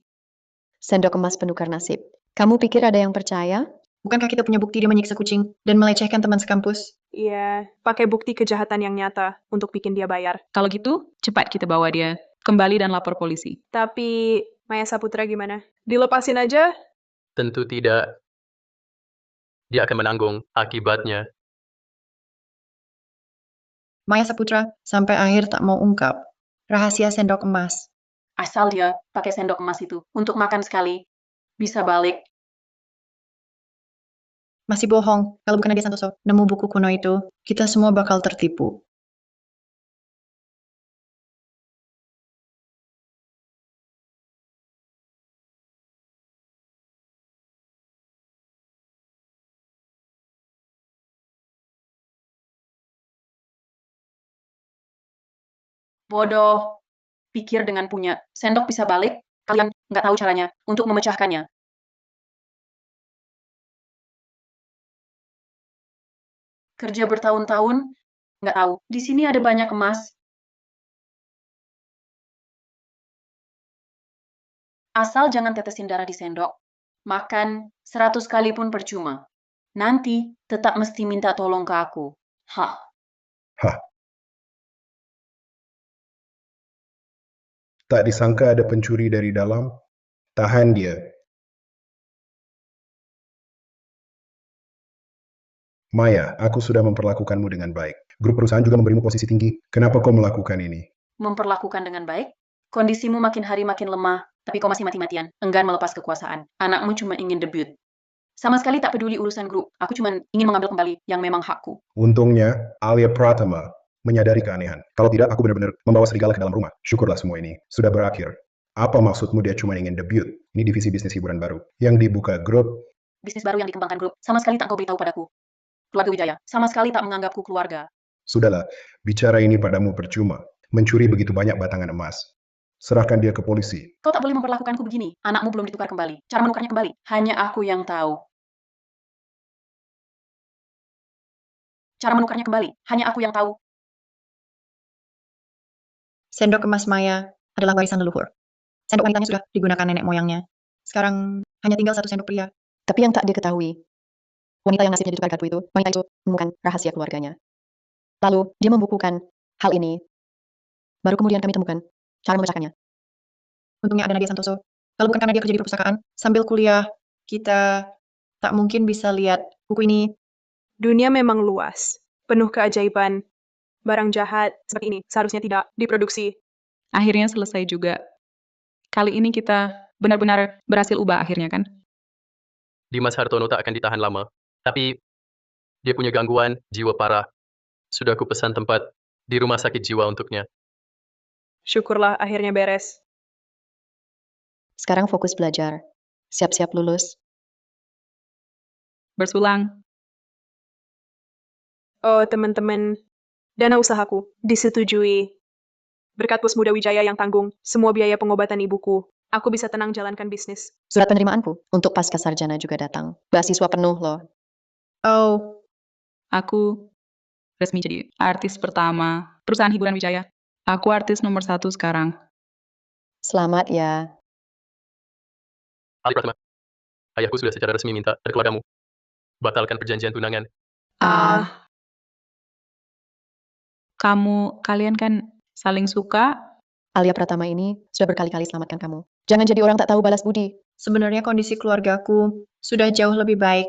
Sendok emas penukar nasib. Kamu pikir ada yang percaya? Bukankah kita punya bukti dia menyiksa kucing dan melecehkan teman sekampus? Iya, pakai bukti kejahatan yang nyata untuk bikin dia bayar. Kalau gitu, cepat kita bawa dia. Kembali dan lapor polisi. Tapi, Maya Saputra gimana? Dilepasin aja? Tentu tidak. Dia akan menanggung akibatnya. Maya Saputra sampai akhir tak mau ungkap. Rahasia sendok emas. Asal dia pakai sendok emas itu untuk makan sekali, bisa balik. Masih bohong. Kalau bukan Nadia Santoso nemu buku kuno itu, kita semua bakal tertipu. Bodoh. Pikir dengan punya sendok bisa balik, kalian nggak tahu caranya untuk memecahkannya. Kerja bertahun-tahun, nggak tahu. Di sini ada banyak emas. Asal jangan tetesin darah di sendok. Makan 100 kali pun percuma. Nanti tetap mesti minta tolong ke aku. Hah. Hah. Tak disangka ada pencuri dari dalam. Tahan dia. Maya, aku sudah memperlakukanmu dengan baik. Grup perusahaan juga memberimu posisi tinggi. Kenapa kau melakukan ini? Memperlakukan dengan baik? Kondisimu makin hari makin lemah, tapi kau masih mati-matian, enggan melepas kekuasaan. Anakmu cuma ingin debut. Sama sekali tak peduli urusan grup. Aku cuma ingin mengambil kembali yang memang hakku. Untungnya, Alia Pratama menyadari keanehan. Kalau tidak, aku benar-benar membawa serigala ke dalam rumah. Syukurlah semua ini sudah berakhir. Apa maksudmu dia cuma ingin debut? Ini divisi bisnis hiburan baru yang dibuka grup. Bisnis baru yang dikembangkan grup, sama sekali tak kau beritahu padaku. Keluarga Wijaya, sama sekali tak menganggapku keluarga. Sudahlah, bicara ini padamu percuma. Mencuri begitu banyak batangan emas. Serahkan dia ke polisi. Kau tak boleh memperlakukanku begini. Anakmu belum ditukar kembali. Cara menukarnya kembali, hanya aku yang tahu. Cara menukarnya kembali, hanya aku yang tahu. Sendok emas Maya adalah warisan leluhur. Sendok wanitanya sudah digunakan nenek moyangnya. Sekarang hanya tinggal satu sendok pria. Tapi yang tak diketahui, wanita yang nasibnya ditukar garpu itu, wanita itu menemukan rahasia keluarganya. Lalu, dia membukukan hal ini. Baru kemudian kami temukan cara memecahkannya. Untungnya ada Nadia Santoso. Kalau bukan karena dia kerja di perpustakaan, sambil kuliah, kita tak mungkin bisa lihat buku ini. Dunia memang luas, penuh keajaiban. Barang jahat seperti ini seharusnya tidak diproduksi. Akhirnya selesai juga. Kali ini kita benar-benar berhasil ubah akhirnya kan? Dimas Hartono tak akan ditahan lama. Tapi dia punya gangguan jiwa parah. Sudah aku pesan tempat di rumah sakit jiwa untuknya. Syukurlah akhirnya beres. Sekarang fokus belajar. Siap-siap lulus. Bersulang. Oh, teman-teman, dana usahaku disetujui. Berkat Bos Muda Wijaya yang tanggung semua biaya pengobatan ibuku, aku bisa tenang jalankan bisnis. Surat penerimaanku untuk pasca sarjana juga datang. Beasiswa penuh loh. Oh, Aku resmi jadi artis pertama perusahaan hiburan Wijaya. Aku artis nomor 1 sekarang. Selamat ya. Ali Pratama, ayahku sudah secara resmi minta dari keluargamu. Batalkan perjanjian tunangan. Kalian kan saling suka. Alia Pratama ini sudah berkali-kali selamatkan kamu. Jangan jadi orang tak tahu balas budi. sebenarnya kondisi keluargaku sudah jauh lebih baik.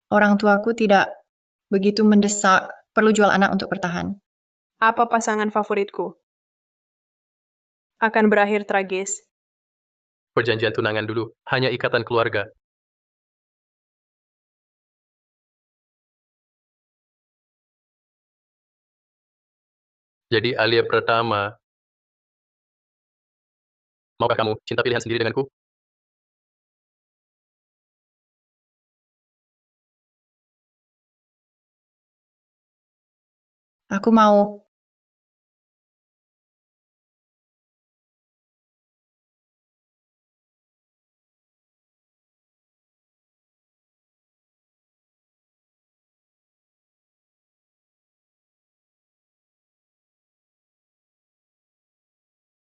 Orang tuaku tidak begitu mendesak perlu jual anak untuk bertahan. Apa pasangan favoritku? Akan berakhir tragis. Perjanjian tunangan dulu, hanya ikatan keluarga. Jadi Alia Pratama, maukah kamu cinta pilihan sendiri denganku? Aku mau